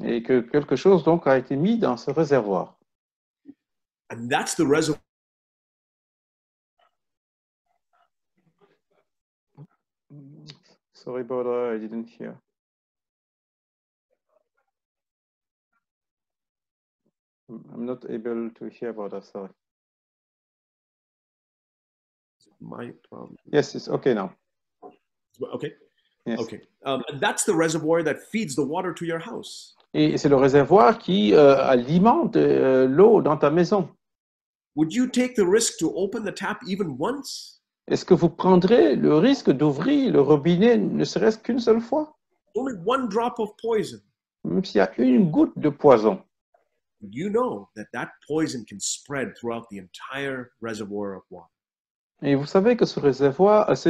Et que quelque chose, donc, a été mis dans ce réservoir. And that's the reservoir. Sorry, brother, I didn't hear. I'm not able to hear about that, sorry. My problem. Yes, it's okay now. Okay. Yes. Okay. And that's the reservoir that feeds the water to your house. Et c'est le réservoir qui alimente l'eau dans ta maison. Would you take the risk to open the tap even once? Est-ce que vous prendrez le risque d'ouvrir le robinet ne serait-ce qu'une seule fois? Only one drop of poison. Même s'il y a une goutte de poison. You know that that poison can spread throughout the entire reservoir of water. Et vous savez que ce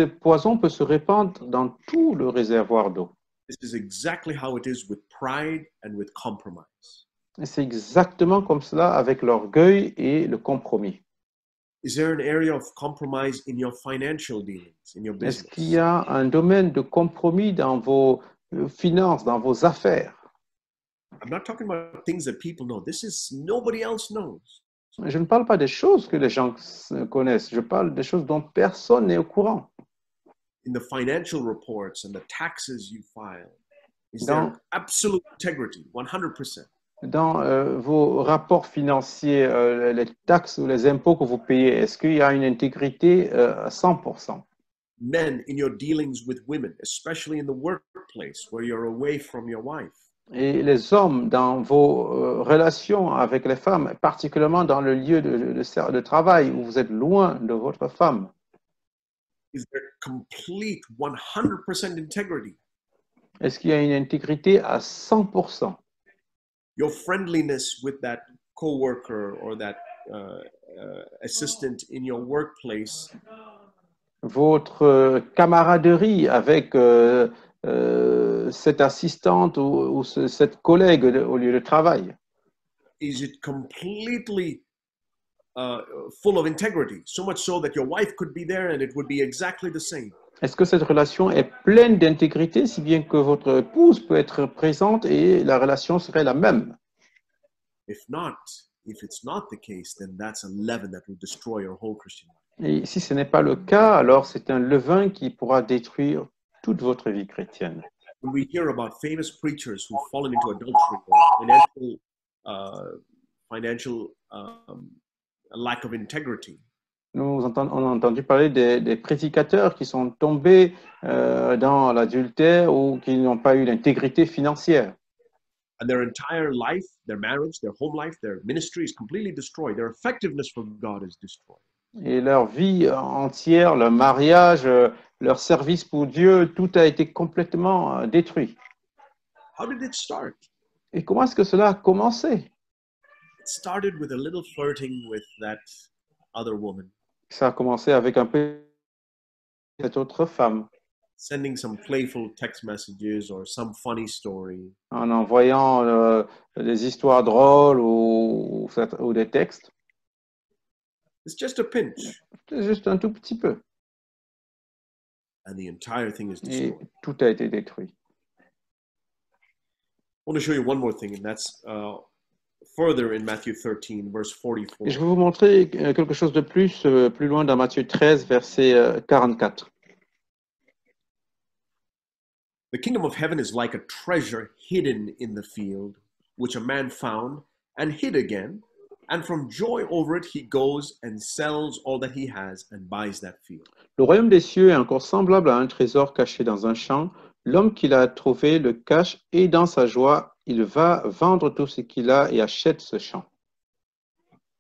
poison peut se répandre dans tout le réservoir d'eau. This is exactly how it is with pride and with compromise. Et c'est exactement comme cela avec l'orgueil et le compromis. Is there an area of compromise in your financial dealings, in your Est-ce business? qu'il y a un domaine de compromis dans vos finances, dans vos affaires? I'm not talking about things that people know. This is nobody else knows. Je ne parle pas des choses que les gens connaissent, je parle des choses dont personne n'est au courant. In the financial reports and the taxes you file, is Dans- there absolute integrity, 100%? Dans vos rapports financiers, les taxes ou les impôts que vous payez, est-ce qu'il y a une intégrité à 100%? Men, in your dealings with women, especially in the workplace where you're away from your wife, Et les hommes, dans vos relations avec les femmes, particulièrement dans le lieu de travail où vous êtes loin de votre femme, is there complete 100% integrity? est-ce qu'il y a une intégrité à 100%? Your friendliness with that coworker or that assistant in your workplace, Votre camaraderie avec cette assistante ou cette collègue au lieu de travail, is it completely full of integrity? So much so that your wife could be there and it would be exactly the same. est-ce que cette relation est pleine d'intégrité, si bien que votre épouse peut être présente et la relation serait la même? If it's not the case, then that's a leaven that will destroy your whole Christian life. Et si ce n'est pas le cas, alors c'est un levain qui pourra détruire toute votre vie chrétienne. When we hear about famous preachers who've fallen into adultery or financial lack of integrity, On a entendu parler des prédicateurs qui sont tombés dans l'adultère ou qui n'ont pas eu l'intégrité financière. and their entire life, their marriage, their home life, their ministry is completely destroyed. Their effectiveness for God is destroyed. Et leur vie entière, leur mariage, leur service pour Dieu, tout a été complètement détruit. How did it start? Et comment est-ce que cela a commencé? It started with a little flirting with that other woman. Ça a commencé avec un peu cette autre femme. sending some playful text messages or some funny story. en envoyant des histoires drôles ou des textes. It's just a pinch, C'est juste un tout petit peu. and the entire thing is Et destroyed. tout a été détruit. I want to show you one more thing, and that's further in Matthew 13, verse Et je 44. vais vous montrer quelque chose de plus, plus loin dans Matthieu 13, verset 44. The kingdom of heaven is like a treasure hidden in the field, which a man found and hid again. And from joy over it, he goes and sells all that he has and buys that field. Le royaume des cieux est encore semblable à un trésor caché dans un champ. L'homme qui l'a trouvé le cache et dans sa joie, il va vendre tout ce qu'il a et achète ce champ.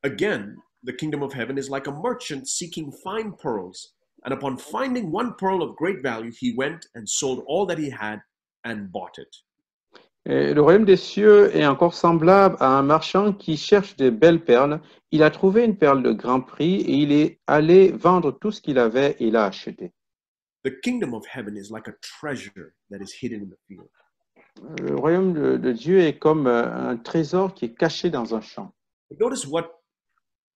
Again, the kingdom of heaven is like a merchant seeking fine pearls. And upon finding one pearl of great value, he went and sold all that he had and bought it. Et le royaume des cieux est encore semblable à un marchand qui cherche de belles perles. Il a trouvé une perle de grand prix et il est allé vendre tout ce qu'il avait et l'a acheté. The kingdom of heaven is like a treasure that is hidden in the field. Le royaume de Dieu est comme un trésor qui est caché dans un champ. But notice what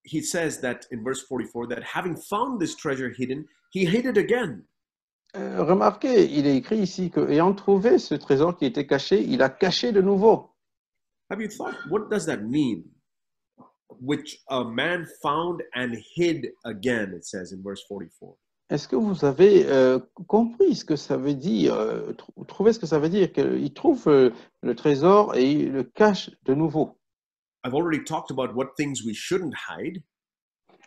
he says that in verse 44 that having found this treasure hidden, he hid it again. Remarquez, il est écrit ici qu'ayant trouvé ce trésor qui était caché, il a caché de nouveau. Have you thought, what does that mean? Which a man found and hid again, it says in verse 44. Est-ce que vous avez compris ce que ça veut dire, trouvé ce que ça veut dire, qu'il trouve le trésor et il le cache de nouveau? I've already talked about what things we shouldn't hide.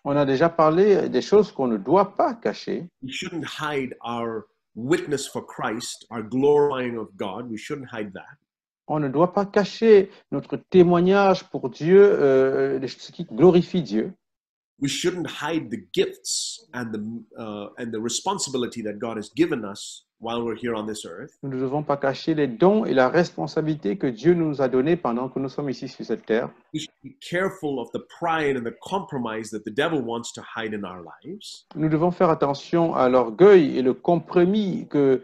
On a déjà parlé des choses qu'on ne doit pas cacher. We shouldn't hide our witness for Christ, our glorifying of God. We shouldn't hide that. On ne doit pas cacher notre témoignage pour Dieu, ce qui glorifie Dieu. We shouldn't hide the gifts and the responsibility that God has given us while we're here on this earth. Nous ne devons pas cacher les dons et la responsabilité que Dieu nous a donnés pendant que nous sommes ici sur cette terre. We should be careful of the pride and the compromise that the devil wants to hide in our lives. Nous devons faire attention à l'orgueil et le compromis que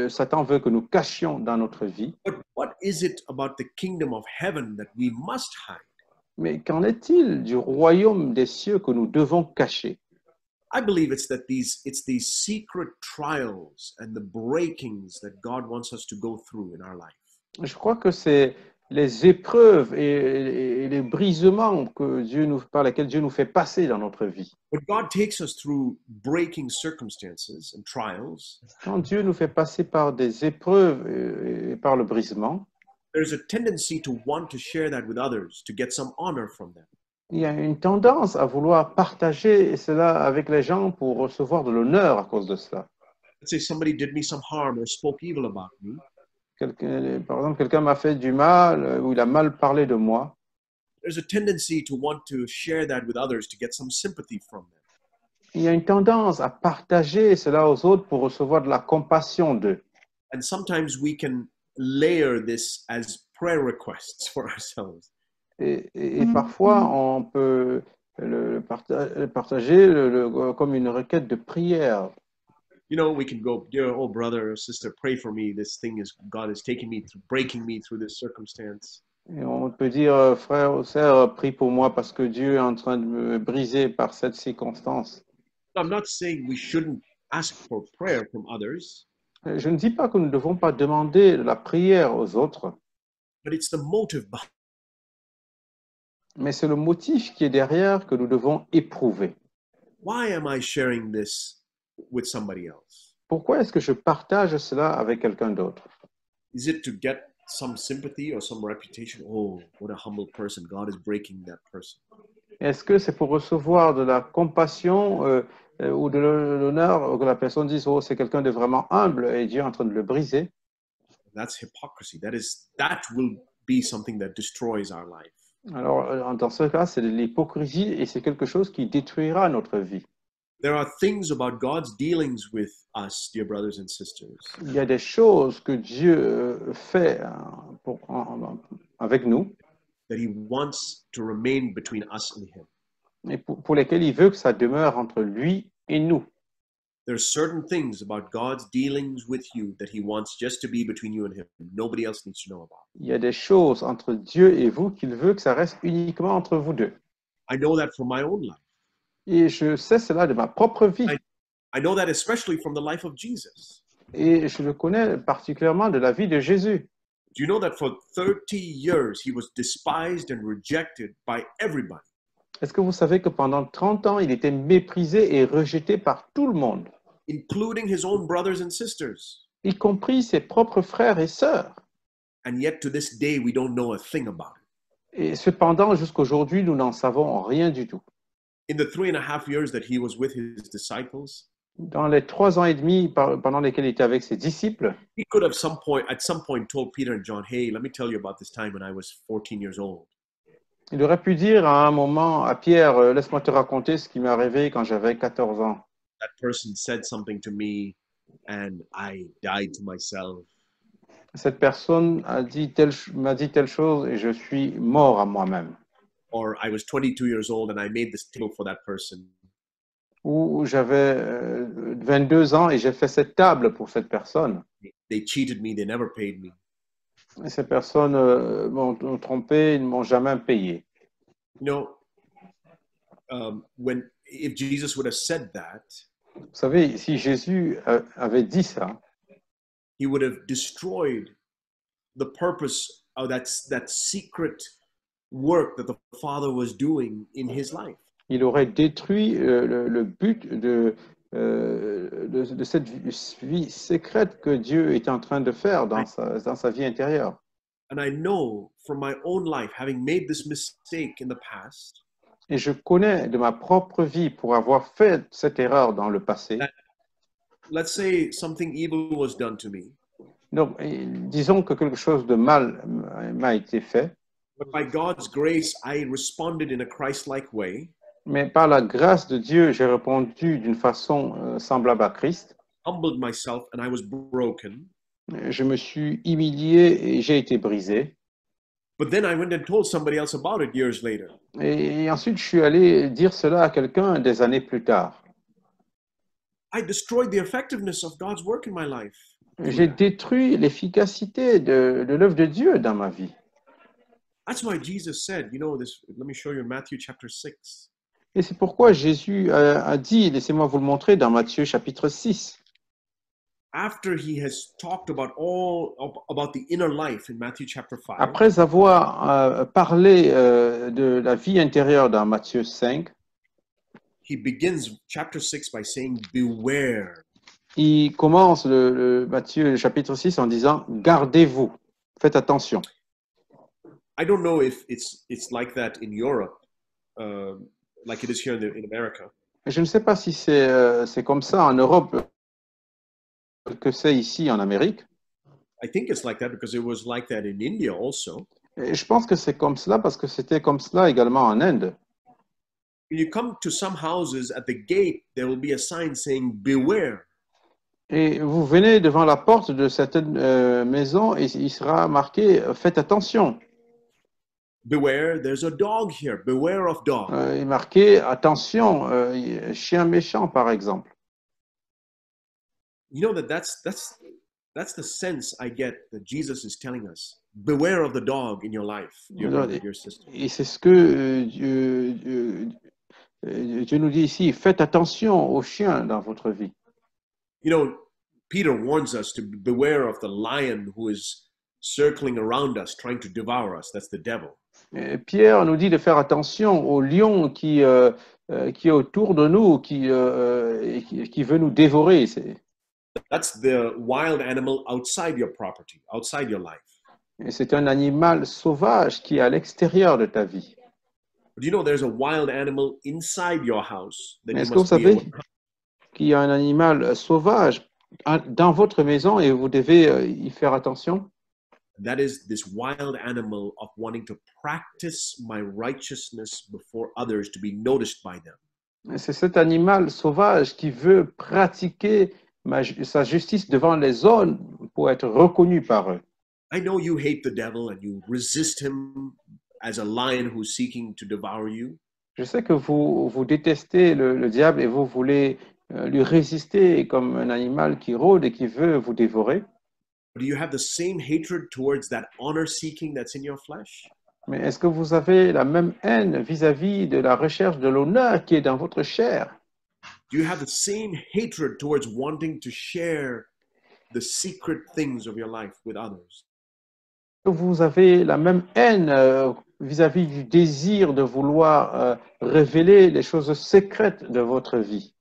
Satan veut que nous cachions dans notre vie. But what is it about the kingdom of heaven that we must hide? Mais qu'en est-il du royaume des cieux que nous devons cacher? I believe it's these secret trials and the breakings that God wants us to go through in our life. Je crois que c'est les épreuves et les brisements par lesquels Dieu nous fait passer dans notre vie. When God takes us through breaking circumstances and trials, Quand Dieu nous fait passer par des épreuves et par le brisement, there's a tendency to want to share that with others to get some honor from them. il y a une tendance à vouloir partager cela avec les gens pour recevoir de l'honneur à cause de cela. Let's say somebody did me some harm or spoke evil about me. Par exemple, quelqu'un m'a fait du mal ou il a mal parlé de moi. There's a tendency to want to share that with others to get some sympathy from them. Il y a une tendance à partager cela aux autres pour recevoir de la compassion d'eux. And sometimes we can layer this as prayer requests for ourselves. Et parfois, on peut le partager comme une requête de prière. You know, we can go, dear old brother or sister, pray for me. This thing is, God is taking me through, breaking me through this circumstance. Et on peut dire, frère ou sœur, prie pour moi parce que Dieu est en train de me briser par cette circonstance. I'm not saying we shouldn't ask for prayer from others, Je ne dis pas que nous ne devons pas demander de la prière aux autres, but it's the motive behind. mais c'est le motif qui est derrière que nous devons éprouver. Why am I sharing this with somebody else? Pourquoi est-ce que je partage cela avec quelqu'un d'autre? Is it to get some sympathy or some reputation? Oh, what a humble person. God is breaking that person. Est-ce que c'est pour recevoir de la compassion ou de l'honneur que la personne dise, oh, c'est quelqu'un de vraiment humble et Dieu est en train de le briser? That's hypocrisy. That will be something that destroys our life. Alors, dans ce cas, c'est de l'hypocrisie et c'est quelque chose qui détruira notre vie. There are things about God's dealings with us, dear brothers and sisters, Il y a des choses que Dieu fait avec nous that He wants to remain between us and Him. et pour lesquelles il veut que ça demeure entre lui et nous. There's certain things about God's dealings with you that he wants just to be between you and him. Nobody else needs to know about. Il y a des choses entre Dieu et vous qu'il veut que ça reste uniquement entre vous deux. I know that from my own life. Et je sais cela de ma propre vie. I know that especially from the life of Jesus. Et je le connais particulièrement de la vie de Jésus. Do you know that for 30 years he was despised and rejected by everybody? Est-ce que vous savez que pendant 30 ans, il était méprisé et rejeté par tout le monde, Including his own brothers and sisters. y compris ses propres frères et sœurs? And yet to this day, we don't know a thing about it. Et cependant, jusqu'aujourd'hui, nous n'en savons rien du tout. In the 3.5 years that he was with his disciples, Dans les 3 ans et demi pendant lesquels il était avec ses disciples, he could have at some point told Peter and John, hey, let me tell you about this time when I was 14 years old. il aurait pu dire à un moment à Pierre, laisse-moi te raconter ce qui m'est arrivé quand j'avais 14 ans. That person said something to me and I died to myself. Cette personne m'a dit telle chose et je suis mort à moi-même. Or I was 22 years old and I made this table for that person. Ou j'avais 22 ans et j'ai fait cette table pour cette personne. They cheated me, they never paid me. Et ces personnes m'ont trompé, ils ne m'ont jamais payé. You know, if Jesus would have said that, Vous savez, si Jésus avait dit ça, he would have destroyed the purpose of that secret work that the Father was doing in his life. il aurait détruit le but de cette vie secrète que Dieu est en train de faire dans sa vie intérieure. And I know from my own life, having made this mistake in the past, Et je connais de ma propre vie pour avoir fait cette erreur dans le passé. let's say something evil was done to me, Donc, disons que quelque chose de mal m'a été fait, but by God's grace, I responded in a Christ-like way. mais par la grâce de Dieu, j'ai répondu d'une façon semblable à Christ. Humbled myself and I was broken. Je me suis humilié et j'ai été brisé. But then I went and told somebody else about it years later. Et ensuite, je suis allé dire cela à quelqu'un des années plus tard. I destroyed the effectiveness of God's work in my life. J'ai détruit l'efficacité de l'œuvre de Dieu dans ma vie. That's why Jesus said, you know, this. Let me show you in Matthew chapter 6. Et c'est pourquoi Jésus a dit, laissez-moi vous le montrer dans Matthieu chapitre 6. After he has talked about about the inner life in Matthew chapter 5, Après avoir parlé de la vie intérieure dans Matthieu 5, he begins chapter 6 by saying, beware. il commence le Matthieu chapitre 6 en disant, gardez-vous, faites attention. I don't know if it's like that in Europe, like it is here in America. Je ne sais pas si c'est comme ça en Europe que c'est ici en Amérique. I think it's like that because it was like that in India also. Et je pense que c'est comme cela parce que c'était comme cela également en Inde. When you come to some houses, at the gate, there will be a sign saying, beware. Et vous venez devant la porte de certaines maisons et il sera marqué « Faites attention ». Beware, there's a dog here. Beware of dog. Il est marqué « Attention, chien méchant » par exemple. You know that's the sense I get that Jesus is telling us. Beware of the dog in your life, dear brother, dear sister. Et c'est ce que Dieu nous dit ici, faites attention aux chiens dans votre vie. You know, Peter warns us to beware of the lion who is circling around us, trying to devour us. That's the devil. Et Pierre nous dit de faire attention au lion qui est autour de nous, qui veut nous dévorer. That's the wild animal outside your property, outside your life. Et c'est un animal sauvage qui est à l'extérieur de ta vie. But you know, there's a wild animal inside your house that Mais you est-ce que vous must be savez aware of. qu'il y a un animal sauvage dans votre maison et vous devez y faire attention? That is this wild animal of wanting to practice my righteousness before others to be noticed by them. C'est cet animal sauvage qui veut pratiquer sa justice devant les hommes pour être reconnu par eux. I know you hate the devil and you resist him as a lion who's seeking to devour you. Je sais que vous détestez le diable et vous voulez lui résister comme un animal qui rôde et qui veut vous dévorer. Do you have the same hatred towards that honor seeking that's in your flesh? Mais est-ce que vous avez la même haine vis-à-vis de la recherche de l'honneur qui est dans votre chair? Do you have the same hatred towards wanting to share the secret things of your life with others? Vous avez la même haine vis-à-vis du désir de vouloir révéler les choses secrètes de votre vie.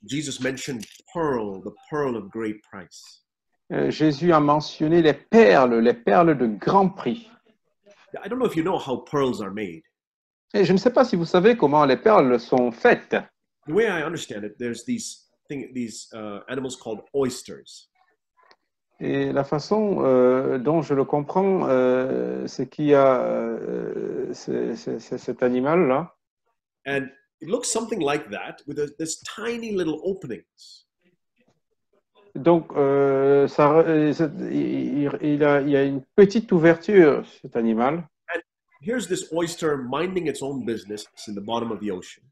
Jesus mentioned the pearl of great price. Jésus a mentionné les perles de grand prix. I don't know if you know how pearls are made. Et je ne sais pas si vous savez comment les perles sont faites. The way I understand it, there's these animals called oysters. Et la façon dont je le comprends, c'est qu'il y a cet animal-là. And it looks something like that with this tiny little openings. Donc, il y a une petite ouverture, cet animal. And here's this oyster minding its own business in the bottom of the ocean.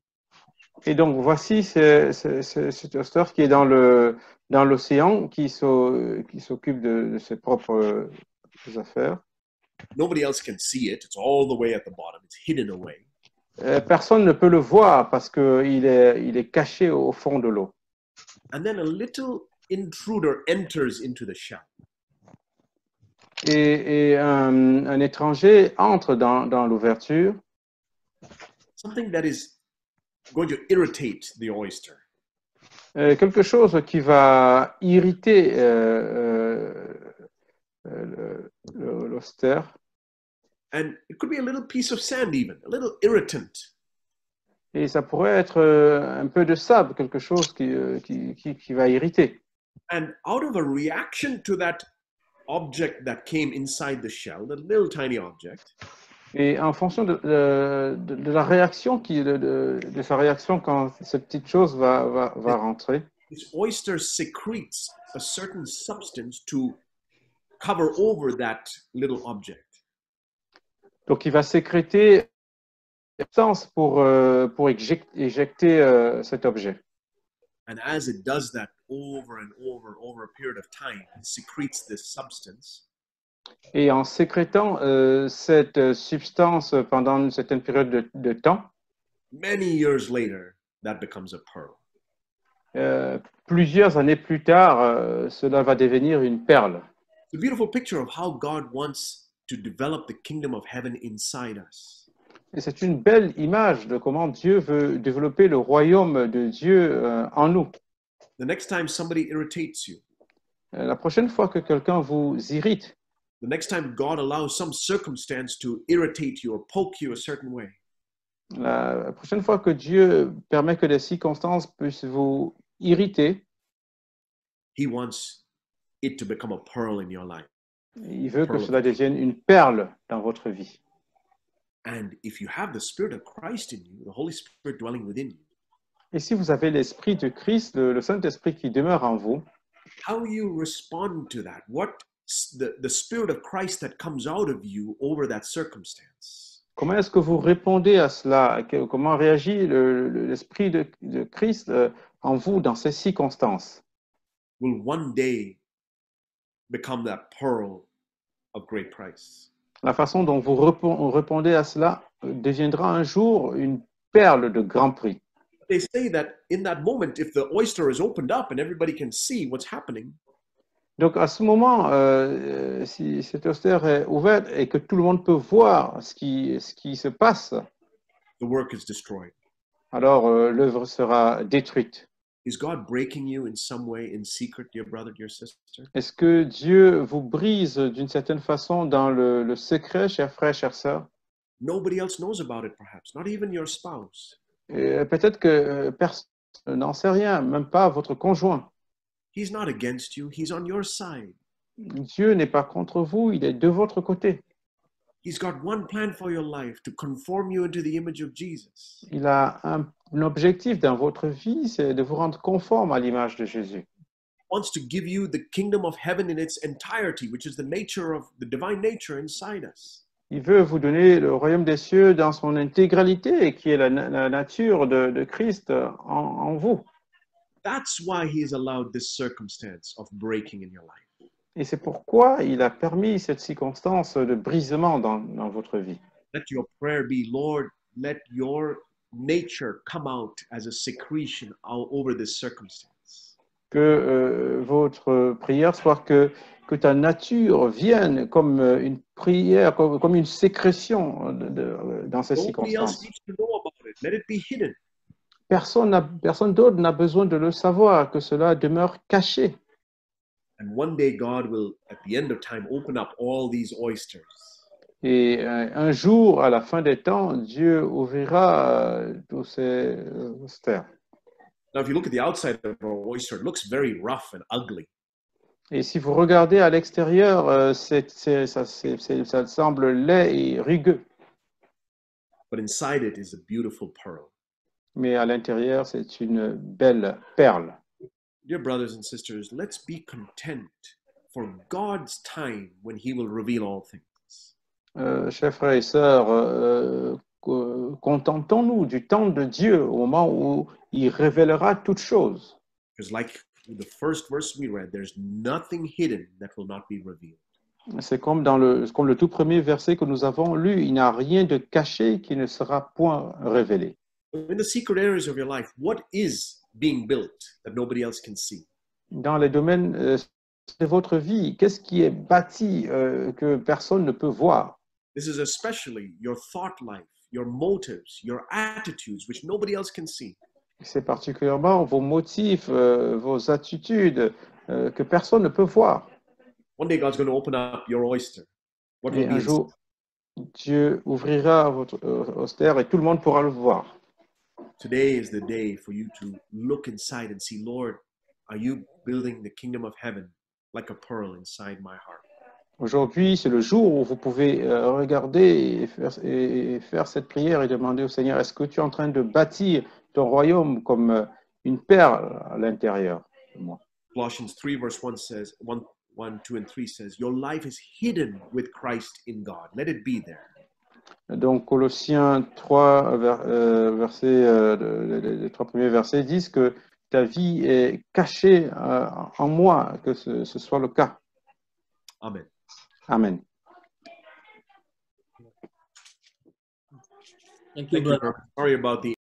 Et donc, voici cet oyster qui est dans l'océan, qui s'occupe de ses propres affaires. Nobody else can see it. It's all the way at the bottom. It's hidden away. Personne ne peut le voir parce qu'il est caché au fond de l'eau. And then a little intruder enters into the shell. Et un étranger entre dans l'ouverture. Something that is going to irritate the oyster. Quelque chose qui va irriter l'oyster. And it could be a little piece of sand even, a little irritant. Et ça pourrait être un peu de sable, quelque chose qui va irriter. And out of a reaction to that object that came inside the shell, that little tiny object, Et en fonction de la réaction, de sa réaction quand cette petite chose va rentrer, this oyster secretes a certain substance to cover over that little object. donc il va sécréter une substance pour éjecter cet objet. And as it does that over and over a period of time, it secretes this substance. Et en sécrétant cette substance pendant une certaine période de temps, Many years later, that becomes a pearl. plusieurs années plus tard, cela va devenir une perle. It's a beautiful picture of how God wants to develop the kingdom of heaven inside us. Et c'est une belle image de comment Dieu veut développer le royaume de Dieu en nous. The next time somebody irritates you, La prochaine fois que quelqu'un vous irrite, the next time God allows some circumstance to irritate you or poke you a certain way, la prochaine fois que Dieu permet que des circonstances puissent vous irriter, He wants it to become a pearl in your life. il veut que cela devienne une perle dans votre vie. And if you have the Spirit of Christ in you, the Holy Spirit dwelling within you, Et si vous avez l'Esprit de Christ, le Saint-Esprit qui demeure en vous, how you respond to that? What's the Spirit of Christ that comes out of you over that circumstance? comment est-ce que vous répondez à cela? Comment réagit l'Esprit de Christ en vous dans ces circonstances? Will one day become that pearl of great price. La façon dont vous répondez à cela deviendra un jour une perle de grand prix. They say that in that moment, if the oyster is opened up and everybody can see what's happening, Donc à ce moment, si cet oyster est ouvert et que tout le monde peut voir ce qui se passe, the work is destroyed. alors l'œuvre sera détruite. Is God breaking you in some way in secret, dear brother, dear sister? Est-ce que Dieu vous brise d'une certaine façon dans le secret, chers frères, chères sœurs? Nobody else knows about it, perhaps, not even your spouse. Peut-être que personne n'en sait rien, même pas votre conjoint. He's not against you, he's on your side. Dieu n'est pas contre vous, il est de votre côté. He's got one plan for your life, to conform you into the image of Jesus. Il a un objectif dans votre vie, c'est de vous rendre conforme à l'image de Jésus. He wants to give you the kingdom of heaven in its entirety, which is the nature of the divine nature inside us. Il veut vous donner le royaume des cieux dans son intégralité, qui est la nature de Christ en vous. That's why he has allowed this circumstance of breaking in your life. Et c'est pourquoi il a permis cette circonstance de brisement dans votre vie. Let your prayer be, Lord, let your nature come out as a secretion over this circumstance. Que votre prière soit que ta nature vienne comme une prière, comme une sécrétion dans ces Nobody else circonstances. needs to know about it. Let it be hidden. Personne d'autre n'a besoin de le savoir, que cela demeure caché. And one day God will, at the end of time, open up all these oysters. Et un jour, à la fin des temps, Dieu ouvrira tous ces austères. Now, if you look at the outside of an oyster, it looks very rough and ugly. Et si vous regardez à l'extérieur, ça semble laid et rugueux. But inside it is a beautiful pearl. Mais à l'intérieur, c'est une belle perle. Dear brothers and sisters, let's be content for God's time when he will reveal all things. Chers frères et sœurs, contentons-nous du temps de Dieu au moment où il révélera toutes choses. Because like the first verse we read, there's nothing hidden that will not be revealed. C'est comme le tout premier verset que nous avons lu, il n'y a rien de caché qui ne sera point révélé. In the secret areas of your life, what is being built that nobody else can see? Dans les domaines de votre vie, qu'est-ce qui est bâti que personne ne peut voir? This is especially your thought life, your motives, your attitudes, which nobody else can see. C'est particulièrement vos motifs, vos attitudes que personne ne peut voir. One day God's going to open up your oyster. What Et will be un inside? jour, Dieu ouvrira votre austère et tout le monde pourra le voir. Today is the day for you to look inside and see, Lord, are you building the kingdom of heaven like a pearl inside my heart? Aujourd'hui, c'est le jour où vous pouvez regarder et faire cette prière et demander au Seigneur, est-ce que tu es en train de bâtir ton royaume comme une perle à l'intérieur de moi? Colossians 3 verse 1 says, 1, 2, and 3 says, your life is hidden with Christ in God. Let it be there. Donc, Colossiens 3, les trois premiers versets disent que ta vie est cachée en moi, que ce soit le cas. Amen. Amen. Thank you, Thank you. brother. Sorry about the